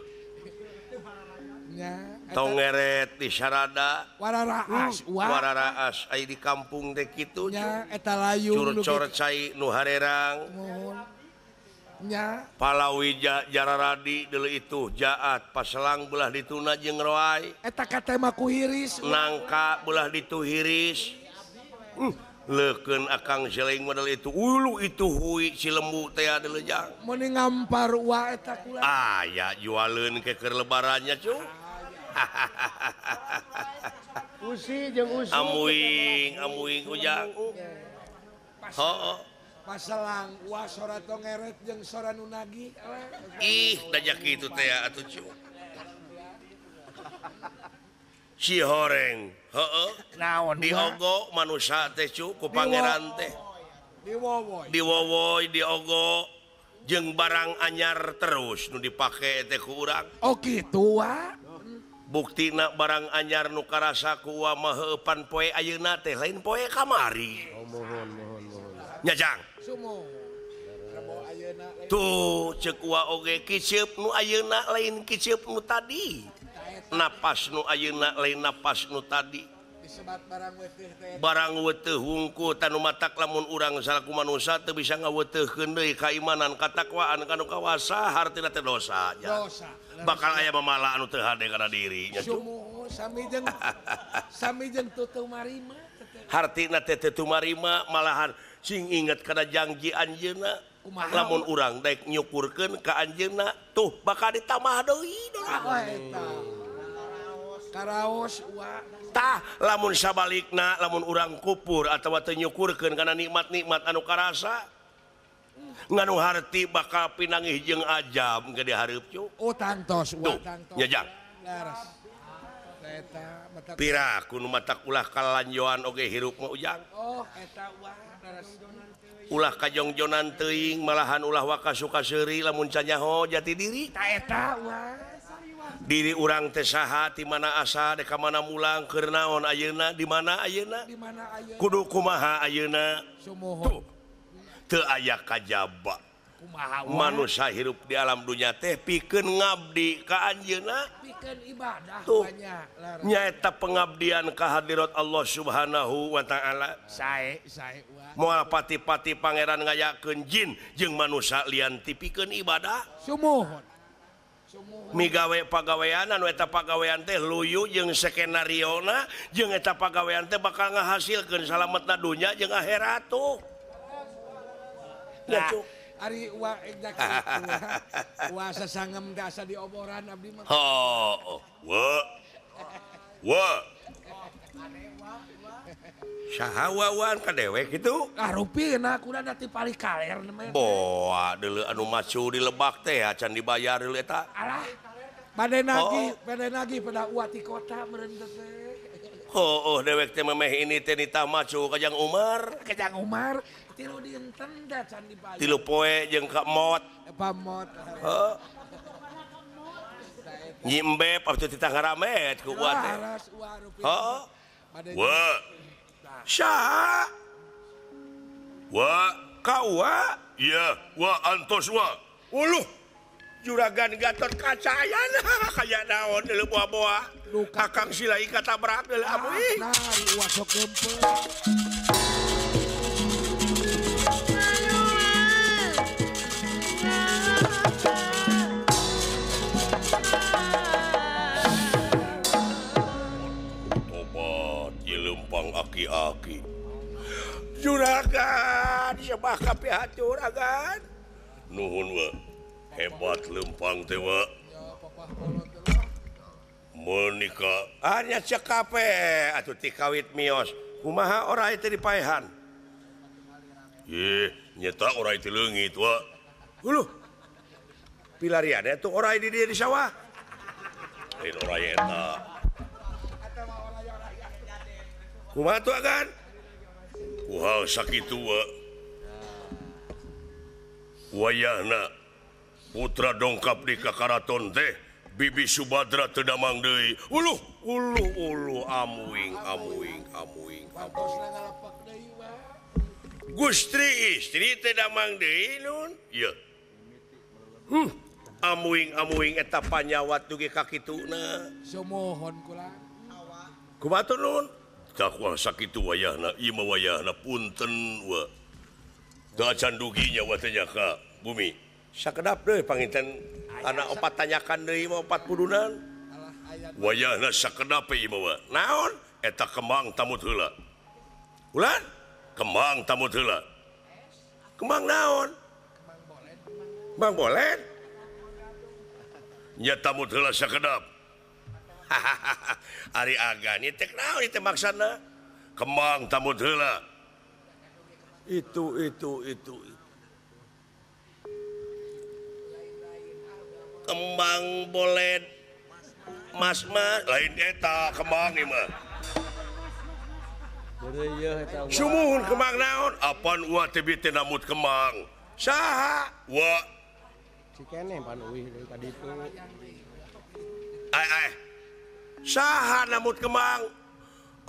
B: Nya
A: Tongeret di Sarada.
B: Wararaas
A: Wararaas aya di kampung teh kitu.
B: Nya eta layung
A: Curcor cai nu harerang.
B: Nya
A: Palawi Jararadi dulu itu jaat paselang belah dituna jeung roai.
B: eta katema ku hiris.
A: Nangka belah ditu hiris. Leukeun akang seleng model itu. Ulu itu hui si lembu teh deuleu jang.
B: Mun ngampar wa eta kula.
A: Aya jualeun ke keur lebarannya cu.
C: Usi jeung usu.
A: Amuing ujang. Heeh.
B: Paselang wa sora tongeret jeung sora nunagi.
A: Ih, dajak kitu teh atuh cu. Si horeng, heeh.
B: Naon
A: Diogo manusia teh cu ku pangeran teh.
B: Diwowoy.
A: Diogo jeung barang anyar terus nu dipake teh ku urang.
B: Oh kitu wa.
A: Buktina barang anyar nu karasa ku wa mah heupan poe ayeuna teh lain poe kamari.
C: Oh, mohon.
A: Nyajang.
B: Sumo. Rebo ayeuna
A: Tuh ceuk wa oge kiceup nu ayeuna lain kiceup nu tadi. Napas nu ayeuna lain napas nu tadi.
B: disebat barang weuteuh teh.
A: Barang weuteuh hungku tanu matak lamun urang salaku manusia teu bisa ngaweuteungkeun deui kaimanan katakwaan kanu kawasa hartina teh dosa.
B: Dosa.
A: Bakal aya mamala anu teu hade kana diri nya.
B: Sumo sami jeung tutu marima.
A: Hartina teh teu marima malahan sing inget kana janji anjeunna. Lamun urang daek nyukurkeun ka anjeunna tuh bakal ditamah deui.
B: Karaos wa
A: Tah lamun sabalikna lamun urang kupur atawa teu nyukurkeun kana nikmat-nikmat anu karasa nganu harti bakal pinangih jeung ajab ge dihareup cu.
B: oh tangtos wa
A: Tuh,
B: tangtos.
A: nyajang.
B: Laras. Eta mata.
A: Pira kudu matak ulah kalanjoan oge hirup mah ujang.
B: Oh eta wa laras.
A: Ulah kajongjonan teuing malahan ulah wakasuka seuri lamun canyaho jati diri.
B: Ta eta wa.
A: Diri urang teh saha ti mana asa dek ka mana mulang keur naon ayeuna di mana ayeuna
B: Di mana ayeuna?
A: kudu kumaha ayeuna
B: Sumohon.
A: tuh teu aya kajaba
B: Kumaha wa?
A: manusia hirup di alam dunia teh pikeun ngabdi ka anjeunna
B: Pikeun ibadah
A: tuh
B: banyak. Laras.
A: nyaeta pengabdian ka hadirat Allah Subhanahu wa taala.
B: Sae wa.
A: Moal pati-pati pangeran ngayakeun jin jeung manusia lian ti pikeun ibadah.
B: Sumohon.
A: Migawe pagawean anu eta pagawean teh luyu jeung skenariona jeung eta pagawean teh bakal ngahasilkeun salametna dunya jeung akhirat tuh.
B: Nah, ari wa egdak kitu. Wa sasangem dasa di oboran abdi mah.
A: Oh, wa. Saha wawan ka dewek kitu?
B: Rupina kuda ti pali kaler namanya.
A: Boa deuleu anu macu di Lebak teh acan dibayar deuleu eta.
B: Alah. Bade nagi pada uati kota meureun teh.
A: Oh, dewek teh memeh ini teh nitah macu ka Jang Umar.
B: Kajang Umar tilu dinten da can dibayar.
A: Tilu poe jeung ka mot.
B: Pamot.
A: Heuh. Nyimbe pasti titah ngaramet ku gua teh.
B: Laras wa rupina.
A: Heeh.
B: Bade
A: Wa. Saha? Wa, kawa? Iya, wa antos wa. Uluh. Juragan Gatot Kacayan kayak naon deuleu boa-boa. Kakang Silai katabrak deuleu amuy.
B: Nah, wa sok gempel.
A: nyebah kape hancur agan nuhun wa hebat lempang teh wa menikah hanya cek kape atuh ti kawit mios kumaha ora itu dipaehan nyeta ora itu leungit wa huluh pilariannya tuh ora di dia di sawah lain ora eta kumaha tuh agan kuhal sakitu wa wayahna putra dongkap di kakaraton teh Bibi Subadra teu damang deui uluh amuing Gustri istri teu damang deui nun ieu amuing eta panyawat dugi ka kituna
B: Sumohon kula
A: kumaha tuh nun cak wah sakitu wayahna ieu mah wayahna punten wa teu acan duginya wa teh ka bumi sakedap deui panginten anak opat tanyakan deui mah opat pudunan wayahna sakedap ieu mah naon eta kembang tamut heula ulan kembang tamut heula kembang naon kembang bolen nya tamut heula sakedap ari agan ieu teh naon ieu maksudna kembang tamut heula itu kembang bolen mas lain eta kembang ieu mah sumuhun kembang naon apan wa teh bi teh namut kembang saha wa
C: Cikene pan uih deui ka ditu.
A: Saha namut kembang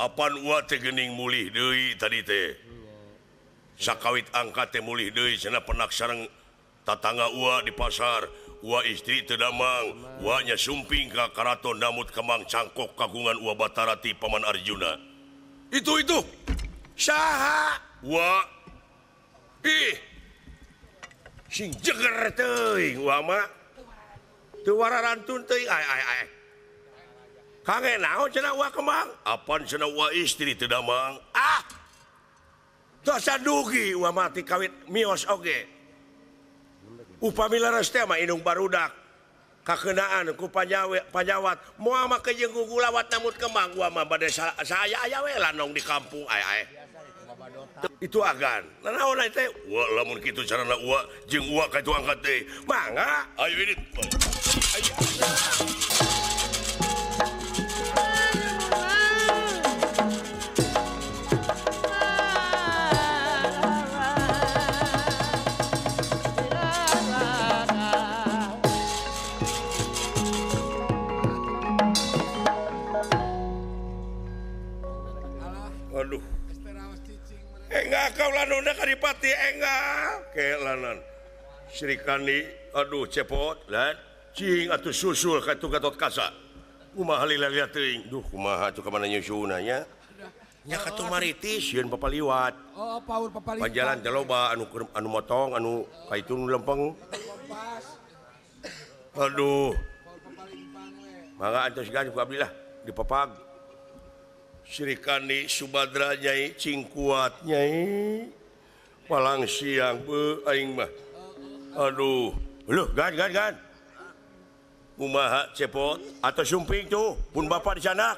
A: apan wa teh geuning mulih deui tadi teh sakawit angkat teh mulih deui cenah penak sareng tatangga ua di pasar ua istri teu damang ua nya sumping ka karaton namut kembang cangkok kagungan ua Batarati paman Arjuna itu saha ua sing jeger teuing ua mah teu wararantun teuing kange naon cenah ua kembang apan cenah ua istri teu damang dosa dugi ua mati kawit mios oge upami leres teh mah indung barudak kakeunaan ku panyawat moal mah jeung gugulawat namut kembang ua mah bade saya aya we lanong di kampung itu agan naon teh ua lamun kitu carana ua jeung ua ka itu angkat teh mangga ayo ini aduh enggak kau lanunda kadipati enggak ke lanan Sri Kandi aduh cepot lan cing atuh susul ka tu Gatot Kaca kumaha lihat teuing duh kumaha tuh ka mana nyusuna nya nya ka tu maritis yeun papaliwat
B: paur papaliwat
A: panjalan jaloba anu motong anu ka itu lempeng aduh mangga antos gan ku abdi lah dipapag Sri Kandi Subadra nyai cing kuat nyai palang siang be aing mah aduh leuh gan kumaha cepot atau sumping tuh pun bapak di sana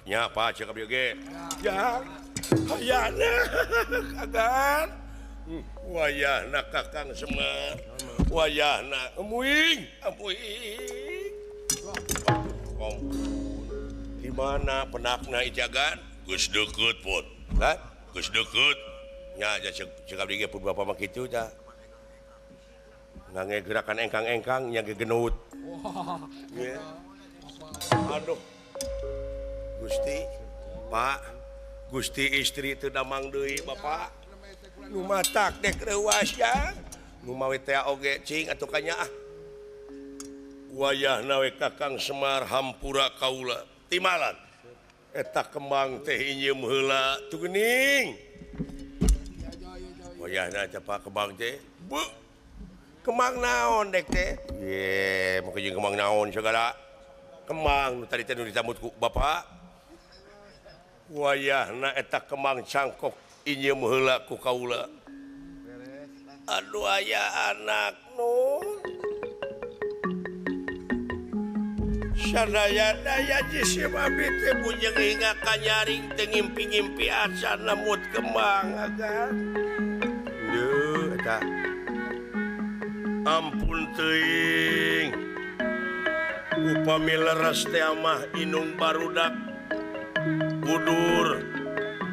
A: nyapa cek abdi ge ya hayana kagan wayahna Kakang Semar wayahna amuing di mana penakna ijagan geus deukeut pot kan geus deukeut nya cek abdi ge pun bapa mah kitu tah ngange gerakan engkang-engkang nya gegenut aduh Gusti Pak Gusti istri teu damang deui Bapak nu matak dek reuas ya nu mawi teh oge cing atuh kanya wayah nawe Kakang Semar hampura kaula timalan eta kembang teh injem heula tu geuning wayahna eta Pak kembang teh bu kembang naon dek teh ye make jeung kembang naon segala kembang nu tadi teh nu disambut ku Bapak wayahna eta kembang cangkok injem heula ku kaula aduh aya anak nu sadaya-daya jisim abdi teh bujeng hingga kanyaring teh ngimpi-ngimpi acan lemut kembang agan deuh eta ampun teuing upami leres teh mah inung barudak budur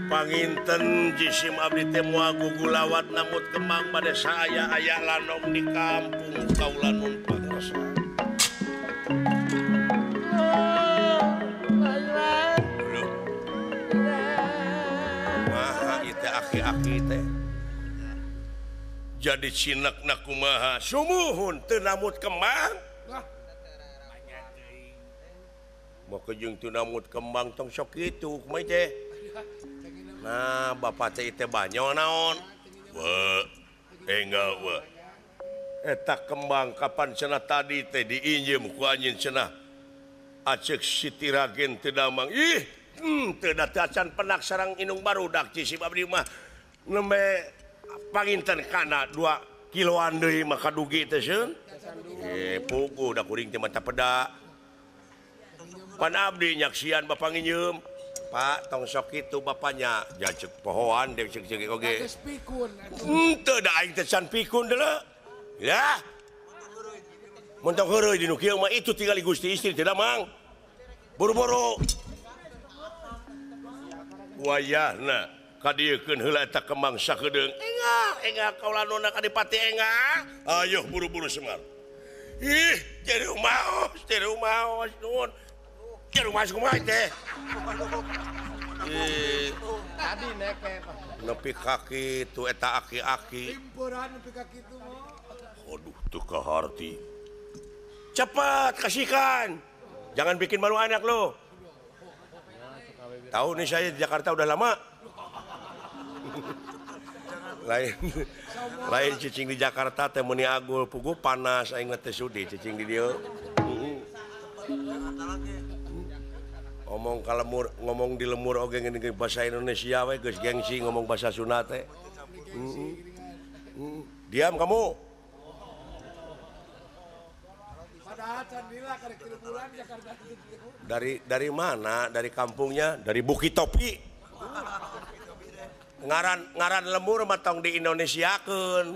A: panginten jisim abdi teh moal gugulawat namut kembang bade saya aya lanong di kampung kaula nun pangrasa maha ieu aki-aki teh jadi cinekna kumaha sumuhun teu namut kembang maka jeung teu namut kembang tong sok kitu kumaha teh nah bapak teh teh banyo naon we enggal we eta kembang kapan cenah tadi teh diinjem ku anjeun cenah acek Siti Ragen teu damang ih teu da teu acan penak sareng inung barudak cisim abdi mah nembe panginten kana 2 kiloan deui mah kadugi teh seun pugu da kuring teh mata peda pan abdi nyaksian bapak nginjem Pak tong sok itu bapaknya jajek pohoan dek cek oge teu da aing teh can pikun deuleu ya mun tong heureuy di nu kieu mah itu tinggal Gusti istri teh damang buru-buru wayahna kadiekeun heula eta kembang sakedeung enga kaula nona kadipati enga ayo buru-buru Semar ih jadi umaos nuhun jadi umaos kumaha teh
C: Tadi neke
A: nepi kaki tu eta aki-aki
B: Timpuran nepi ka kitu mah.
A: aduh teu kaharti cepat kasihkan jangan bikin malu anak lo tahu nih saya di Jakarta udah lama lain cicing di Jakarta teh meuni agul pugu panas aing teh sudi cicing di dieu ngomong di lemur oge ngeuning bahasa Indonesia we geus gengsi ngomong bahasa Sunda teh diam kamu
B: Padahal candila karek 3 bulan Jakarta
A: dari mana dari kampungnya dari Bukit Topi ngaran lemur mah tong di Indonesiakeun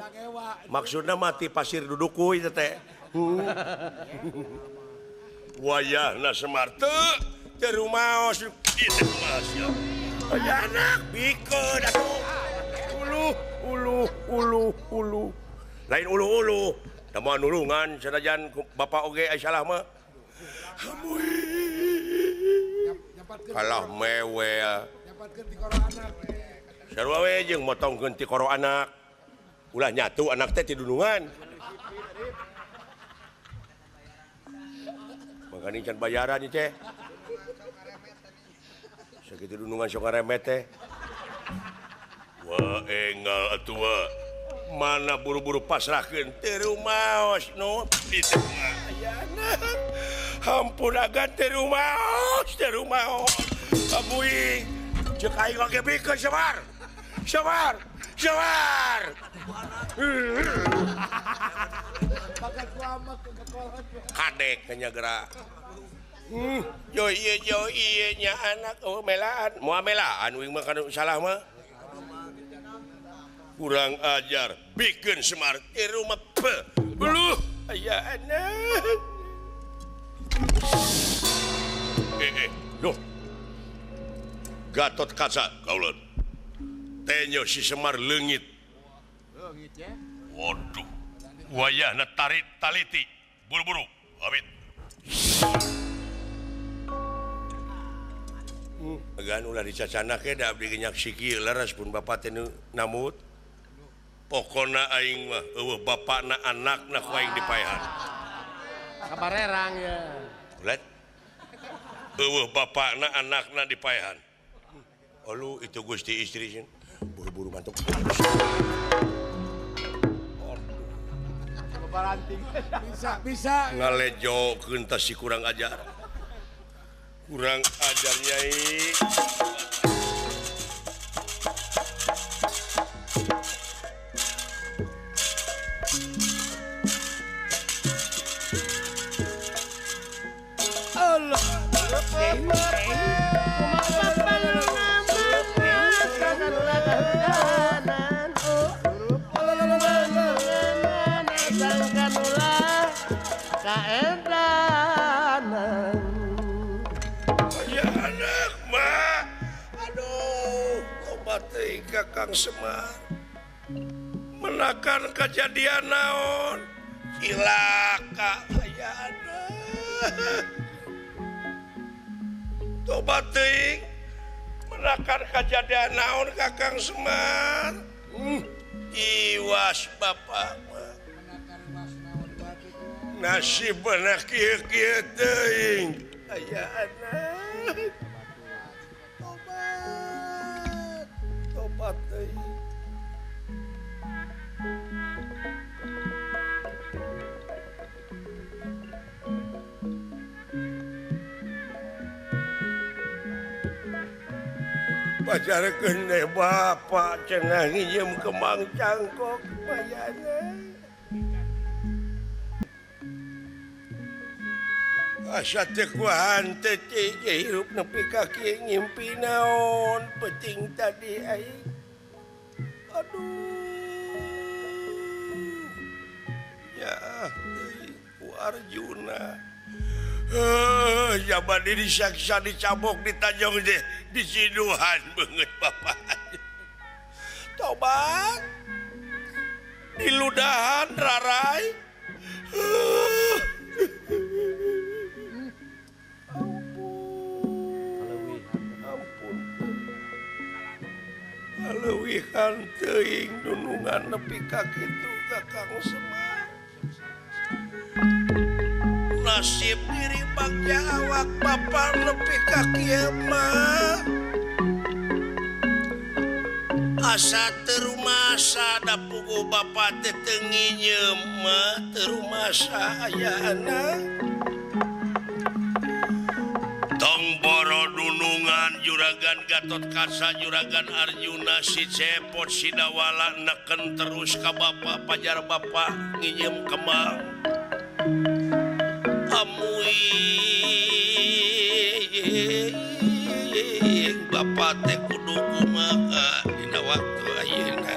A: maksudna mah ti pasir dudukuy teh wayahna Semar teu terumaos itu mas ya anak bikeun atuh ulu lain ulu nama nulungan sanajan bapak oge ai salah mah kalah mewe
B: nyapatkeun ti koro anak
A: sarua we jeung motongkeun ti koro anak ulah nyatu anak teh ti dunungan makanya can bayaran ieu teh sakitu dunungan sok ngaremet teh wah enggal atuh mana buru-buru pasrahkeun teu rumaos no ditu ayana hampun agan teu rumaos abui ceuk aing oge bikeun Semar
B: bakal kuamak ke kolot
A: kadek nya geura yo ieu nya anak melaan moal melaan uing mah kana salah mah kurang ajar bikeun Semar di rumah buluh aya anak loh Gatot Kaca kaulun tenyo si Semar leungit
C: ya.
A: waduh wayahna tarik taliti buru-buru amit Agan ulah dicacana ke da abdi genyak sikil leres pun bapak teh namut pokona aing mah eueuh bapakna anakna ku aing dipaehan
C: Kabarerang ya.
A: Ulat. Bapakna anakna dipaehan. Lu itu Gusti istri buru-buru mantuk.
C: Baranting.
B: Bisa.
A: Ngalejokeun tas si kurang ajar. Kurang ajar Nyai. Ya anak mah. Aduh, obat teh Kakang Semar. Menakan kejadian naon? Cilaka aya anak. Tobat teuing. Menakan kejadian naon Kakang Semar? Iwas bapak mah. Nasib anak kieu-kieu teuing. Aya anak. Tobat teuing. Pacarkeun deh bapak cenah ngijim kembang cangkok bayana. Asa teu kuahan teh hirup nepi ka kieu ngimpi naon penting tadi aing. Aduh. Ya ku Arjuna. Jaman ini disiksa dicabok ditanjong deh disiduhan banget bapak. Tobat diludahan rarai. Ampun. Halewihan teuing nunungan nepi ka kitu Kakang Semar. Nasib diri bagja awak bapak nepi ka kieu mah. Asa teu rumasa da puguh bapak teh teu nginyeum mah teu rumasa ayaana. Tong boro dunungan Juragan Gatotkaca Juragan Arjuna si Cepot Sidawala neken terus ka bapak pajar bapak nginyeum kembang. Bapak teh kudu kumaha dina waktu ayeuna.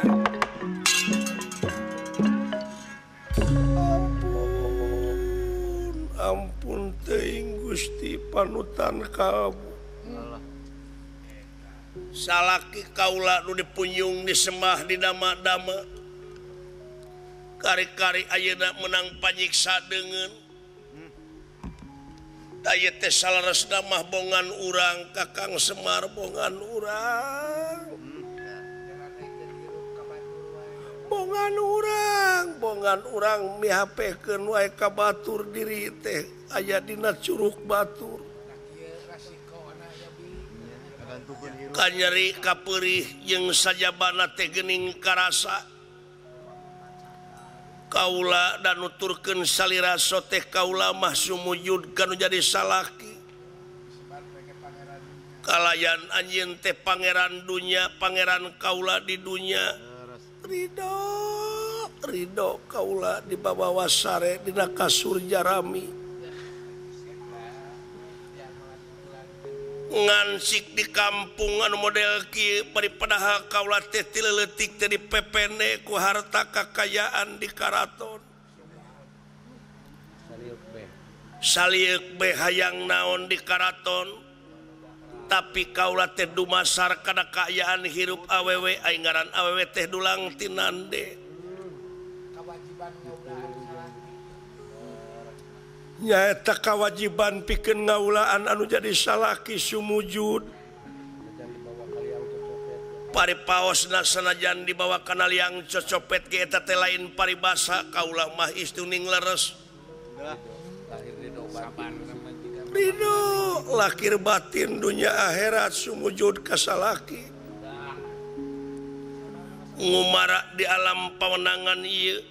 A: Ampun teuing Gusti panutan kalbu. Salaki kaula nu dipunjung disembah di dama-dama. Kari-kari ayeuna menang panyiksa deungeun. Daya teh salaresna mah bongan urang Kakang Semar bongan urang. Bongan urang mihapekeun wae ka batur diri teh aya dina curug batur. Kanyeri kapeurih jeung sajabana teh geuning karasa. Kaula dan nuturkeun saliraso teh kaula mah sumujud kanu jadi salaki. Kalayan anjeun teh pangeran dunya, pangeran kaula di dunya. Ridho kaula dibawa sare dina kasur jarami. Ngansik di kampung anu model kieu paripadahal kaula teh tileutik teh dipepene ku harta kakayaan di karaton. Salieuk be hayang naon di karaton. Tapi kaula teh dumasar kana kaayaan hirup awewe aing ngaran awewe teh dulang tinande. Nyaeta kawajiban pikeun ngaulaan anu jadi salaki sumujud. Paripaosna sanajan dibawa kana liang cocopet ge eta teh lain paribasa kaula mah istuning leres. Ridho lahir batin dunia akhirat sumujud kasalaki ngumara di alam pawenangan ieu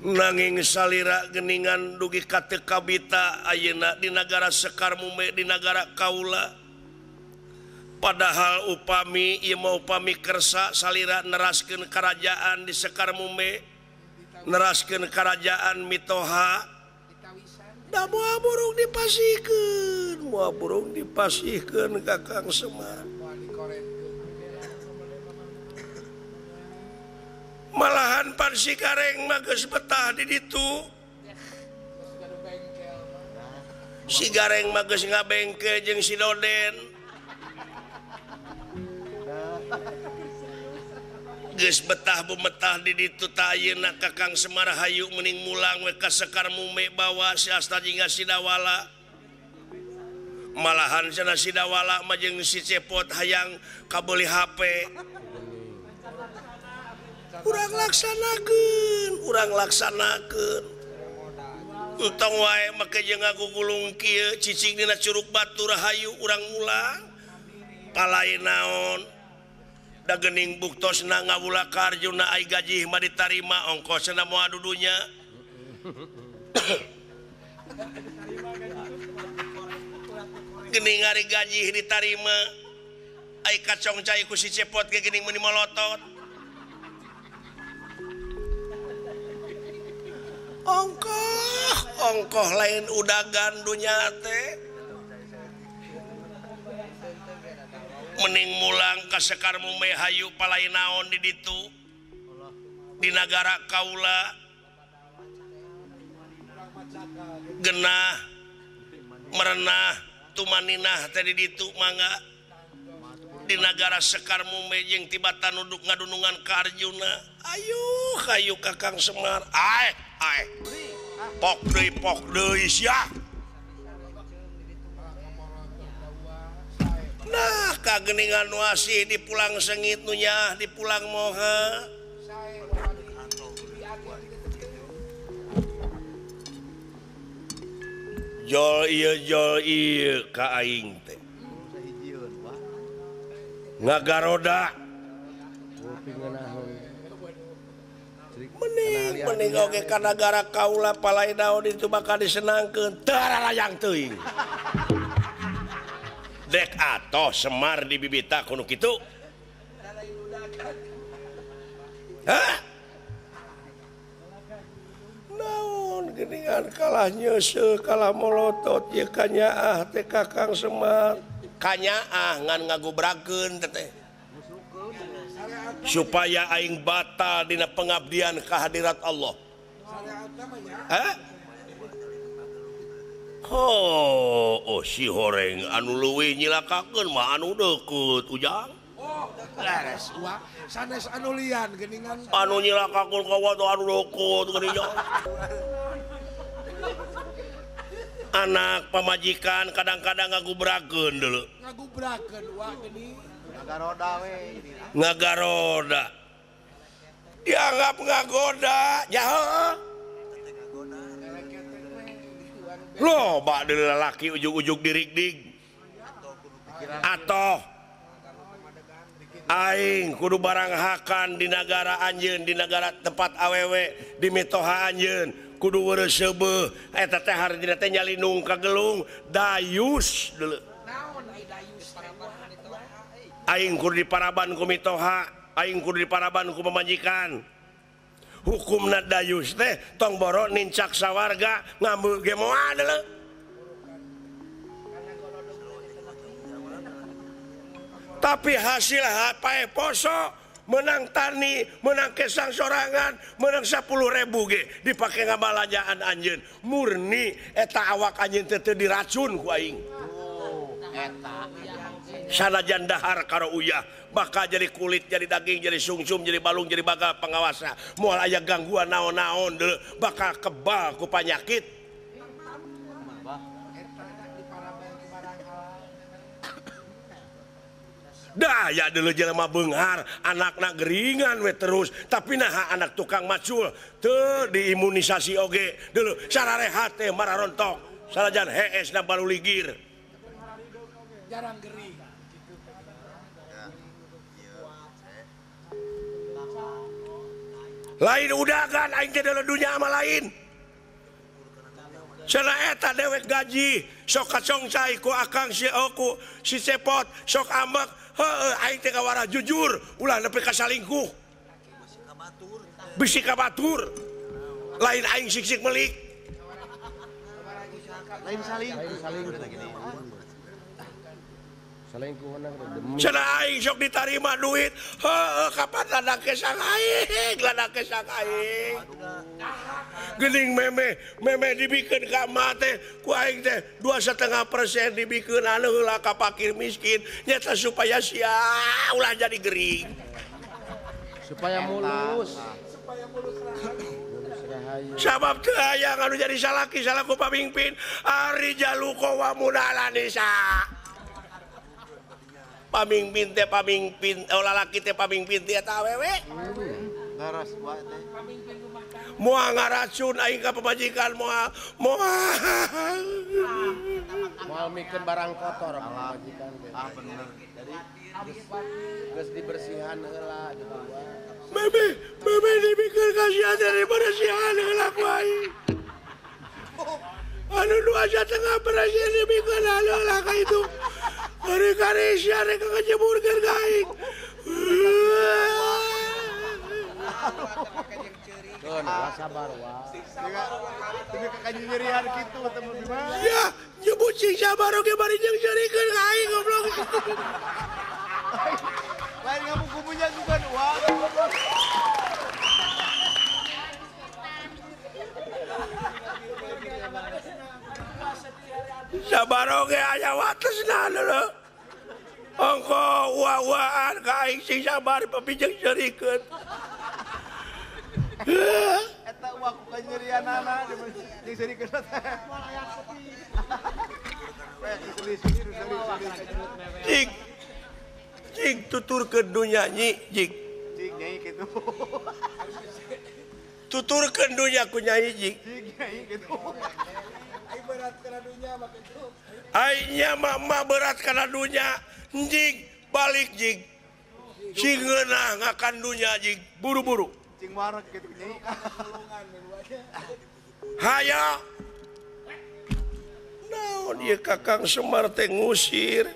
A: nanging salira geningan dugi ka teu kabita ayeuna di nagara Sekar Mume di nagara kaula padahal upami ieu mah upami kersa salira neraskeun kerajaan di Sekar Mume neraskeun kerajaan Mitoha da moal burung dipasihkeun Kakang Semar malahan pan si Gareng mah geus betah di ditu si Gareng mah geus ngabengke jeung si Doden geus betah bumetah di ditu ta ayeuna Kakang Semar hayu mending mulang we ka Sekar Mume bawa si Asta jingga si Dawala malahan cenah si Dawala mah jeung si Cepot hayang kabeuli HP urang laksanakeun entong wae make jeung ngagugulung kieu cicing dina Curug Batu rahayu urang mulang palain naon da geuning buktosna ngawula ka Arjuna ai gaji mah ditarima ongkosna moal dudunya geuning ari gaji ditarima ai kacong cai ku si Cepot ge geuning meuni molotot ongkoh lain udagan dunya teh mending mulang ka Sekar Mume hayu palain naon di ditu di nagara kaula genah merenah tumaninah teh di ditu mangga di nagara Sekar Mume jeung tibatan nuduk ngadunungan ka Arjuna ayo Kakang Semar pok deui sia nah kageningan wasih di pulang sengit nunya di pulang moha jol ieu ka aing teh ngagaroda mending oge ka nagara kaula palain naon itu bakal disenangkeun teu layang teuing dek atoh Semar dibibita kuno kitu hah naon geuningan kalah nyeuseuh kalah molotot ye kanyaah teh Kakang Semar kanyaah ngan ngagubrakeun teh supaya aing batal dina pengabdian ka hadirat Allah hah Oh si horeng anu leuwih nyilakakeun mah anu deukeut ujang.
B: Leres sanes anu lian geuningan
A: Anu nyilakakeun ka watu anu deukeut geuning. Anak pamajikan kadang-kadang ngagubrakeun deuleu.
B: ngagubrakeun wa geuning
C: Ngagaroda we.
A: Ngagaroda. Dianggap ngagoda, jahe. Loba deui lalaki ujug-ujug dirigdig. Atoh aing kudu barang hakan di negara anjeun, di negara tempat awewe, di mitoha anjeun, kudu weureuh seubeuh. Eta teh hartina teh nyalinung ka gelung dayus deuleu.
B: naon ai dayus
A: Aing kudu diparaban ku mitoha, aing kudu diparaban ku pamajikan. Hukumna dayus teh tong boro nincak sawarga ngambeu ge moal deuleu. Tapi hasil hapae poso menang tani, menang kesang sorangan, menang 10.000 ge dipake ngabalajaan anjeun. Murni eta awak anjeun teh diracun ku aing.
C: Eta.
A: Sanajan dahar karo uyah bakal jadi kulit, jadi daging, jadi sungsum, jadi balung, jadi baga pengawasa. Moal aya gangguan naon-naon deuleu bakal kebal ku panyakit. daya dulu jelema beunghar anakna geringan we terus tapi nah anak tukang macul teu diimunisasi oge dulu sararehat teh mararontok salajan heesna baru ligir
B: jarang gering.
A: lain udagan aing teh dalam dunia ama lain cenah eta dewek gaji sok kacongcai ku akang si aku si cepot sok ambek heueuh aing teh kawara jujur ulah nepi ka salingkuh bisi ka batur lain aing siksik melik
C: Lain saling.
A: cenah aing sok ditarima duit heueuh kapan ladang ke sang aing geuning meme dibikeun ka emak teh ku aing teh 2,5% dibikeun anu heula ka fakir miskin nyata supaya sia ulah jadi gering
E: supaya mulus
A: sabab teu aya anu jadi salaki salaku pamimpin ari jaluko wa munalanisa pamimpin lalaki teh pamimpin teh eta awewe
C: Garas wae teh.
A: moal ngaracun aing ka pamajikan moal
E: mikeun barang kotor majikan teh.
C: Bener. Jadi
E: Geus dibersihan heula gitu
A: meme dibikeun kasihan dari bersihan heula ku aing anu 2,5% dibikeun heula ka itu hari-hari sia rek ngajeburkeun ka aing
E: Keun sabar wae.
C: Tapi kakak nyerian gitu teman gimana?
A: ya nyebut sing sabar oge bari jeung nyerikeun ka aing goblok
C: Lain kamu kupunya juga uang.
A: sabar oge aya watesna leuh ongko uwa-uwaan ka aing sing sabar papijeng nyerikeun
C: Eta uang ku nyerian anak jeung seri keur teh.
A: Jig tuturkeun dunya nyi jig
C: Cik nyai gitu.
A: tuturkeun dunya ku nyai jig
C: Cik nyai gitu.
A: ai nya mama berat kana dunya jig balik jig sing ngeunah ngakan dunya jig buru-buru
C: Cing warak gitu nyai.
A: hayo naon ieu Kakang Semar teh ngusir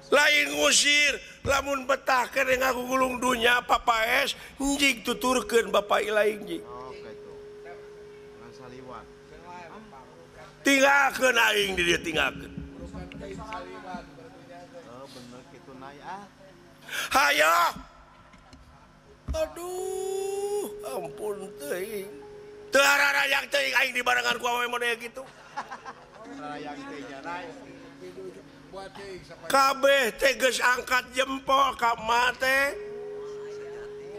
A: lain ngusir lamun betah kene ngagugulung dunya papaes njig tuturkeun Bapak Ilaing jig
C: Oh gitu. Ngan saliwat.
A: tinggalkeun aing di dieu tinggalkeun
C: Oh bener gitu naik ah.
A: hayo aduh ampun teuing teu hararayang teuing aing di barengan ku awewe model gitu
C: Rayang teh naik.
A: kabeh teh geus angkat jempol ka mate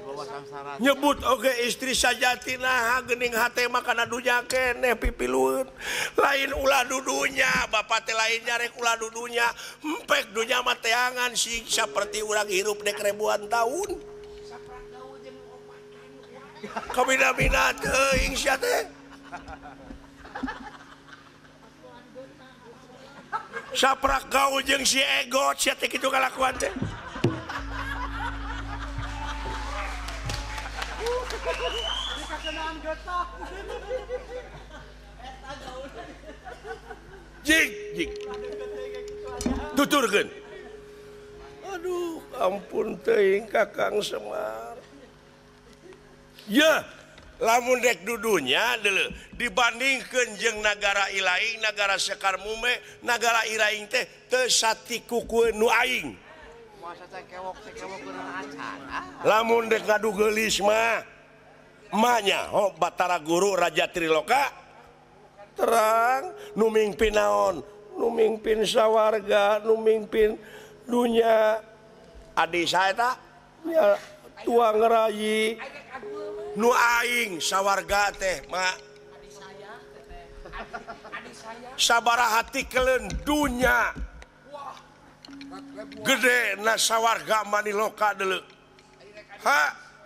C: Bawa samsara.
A: nyebut oge istri sajatina geuning hate mah kana dunya keneh pipilueun lain ulah dudunya bapak teh lain nyarek ulah dudunya empek dunya mah teangan sih saperti urang hirup dek ribuan tahun kabina-bina teuing sia teh saprak gaul jeung si ego sia teh kitu kalakuan teh jig tuturkeun aduh ampun teuing Kakang Semar ya lamun dek dudunya deuleu dibandingkeun jeung nagara ilaing nagara Sekar Mume nagara ilaing teh teu satikukeun nu aing
C: Masa cekewok beunang acan.
A: lamun dek ngadu geulis mah emanya Batara Guru Raja Triloka terang nu mingpin naon nu mingpin sawarga nu mingpin dunya adi saya eta nya tua ngerayi nu aing sawarga teh mak sabaraha hatikeun dunya gede nasawarga Maniloka dulu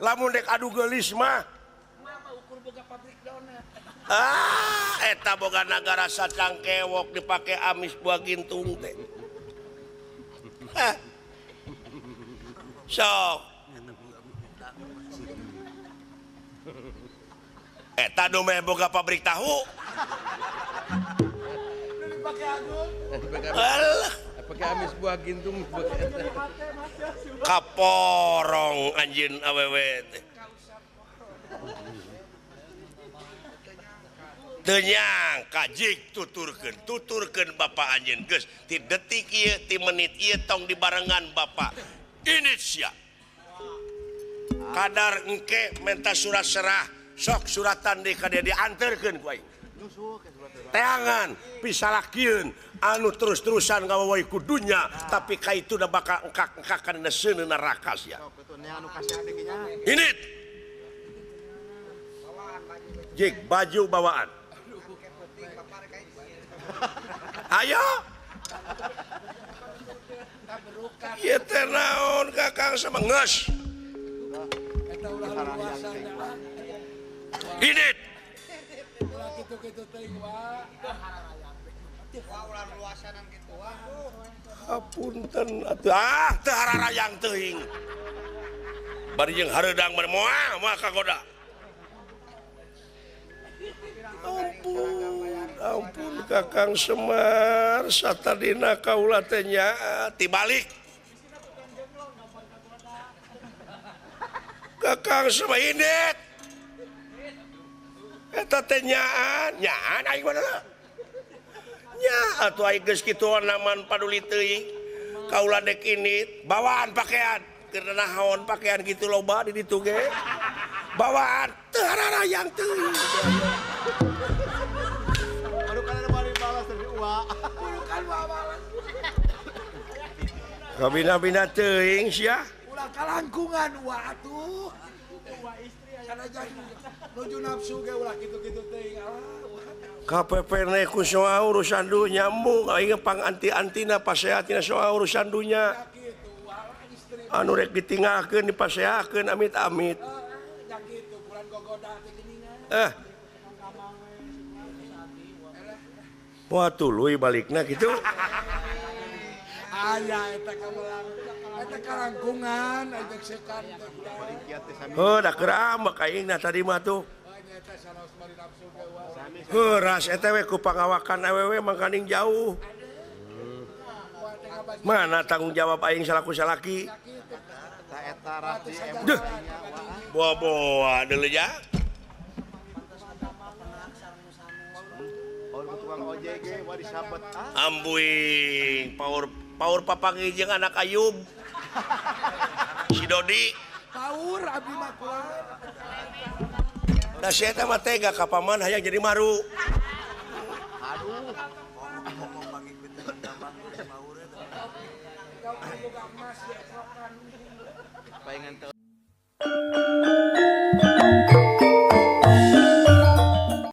A: lamun dek adu gelis mah eta boga nagara sacangkewok dipake amis buah gintung teh sok eta nu meh boga pabrik tahu alah
E: pakai amis buah gintung
A: kaporong anjin awewe teh tenyang kajik tuturkeun bapak anjeun geus ti detik ieu ti menit ieu tong dibarengan bapak initia kadar engke menta surat serah sok suratan di ka dia dianterkeun ku aing teangan pisalakieun anu terus-terusan gawewe ku dunya tapi ka itu da bakal engkak-engkakan neuseun neraka sia ini jik baju bawaan ayo ieu teh naon kakang semengeus ini hapunten atuh teu hararayang teuing bari jeung hareudang bari moal kagoda ampun kakang Semar satadina kaula teh nya tibalik kakang Semar indet eta teh nyaan aing mah nya atuh aing geus kitu naman paduli teuing kaula dek init bawaan pakaian keur naon pakaian kitu loba di ditu ge bawaan teu hararayang teuing kabina-bina teuing sia
B: ulah kalangkungan atuh kana jadi nuju nafsu ge ulah kitu-kitu teuing
A: KPPN ku soal urusan dunya nyambung aing panganti-antina pasehatina soal urusan dunya anu rek ditinggalkeun dipasehakeun amit-amit
B: kitu bulan gogoda teh geuningan
A: wah tuluy balikna gitu
B: aya eta kamelang eta kalangkungan ajak sekan
A: da keur ambek aingna tadi mah tuh ras eta we ku pangawakan awewe mangkaning jauh mana tanggung jawab aing salaku salaki duh boa-boa deuleu ya ambuing paur papangi jeung anak Ayub si Dodi
B: paur abdi mah kuat
A: da si eta mah tega ka paman hayang jadi maru
C: Paingan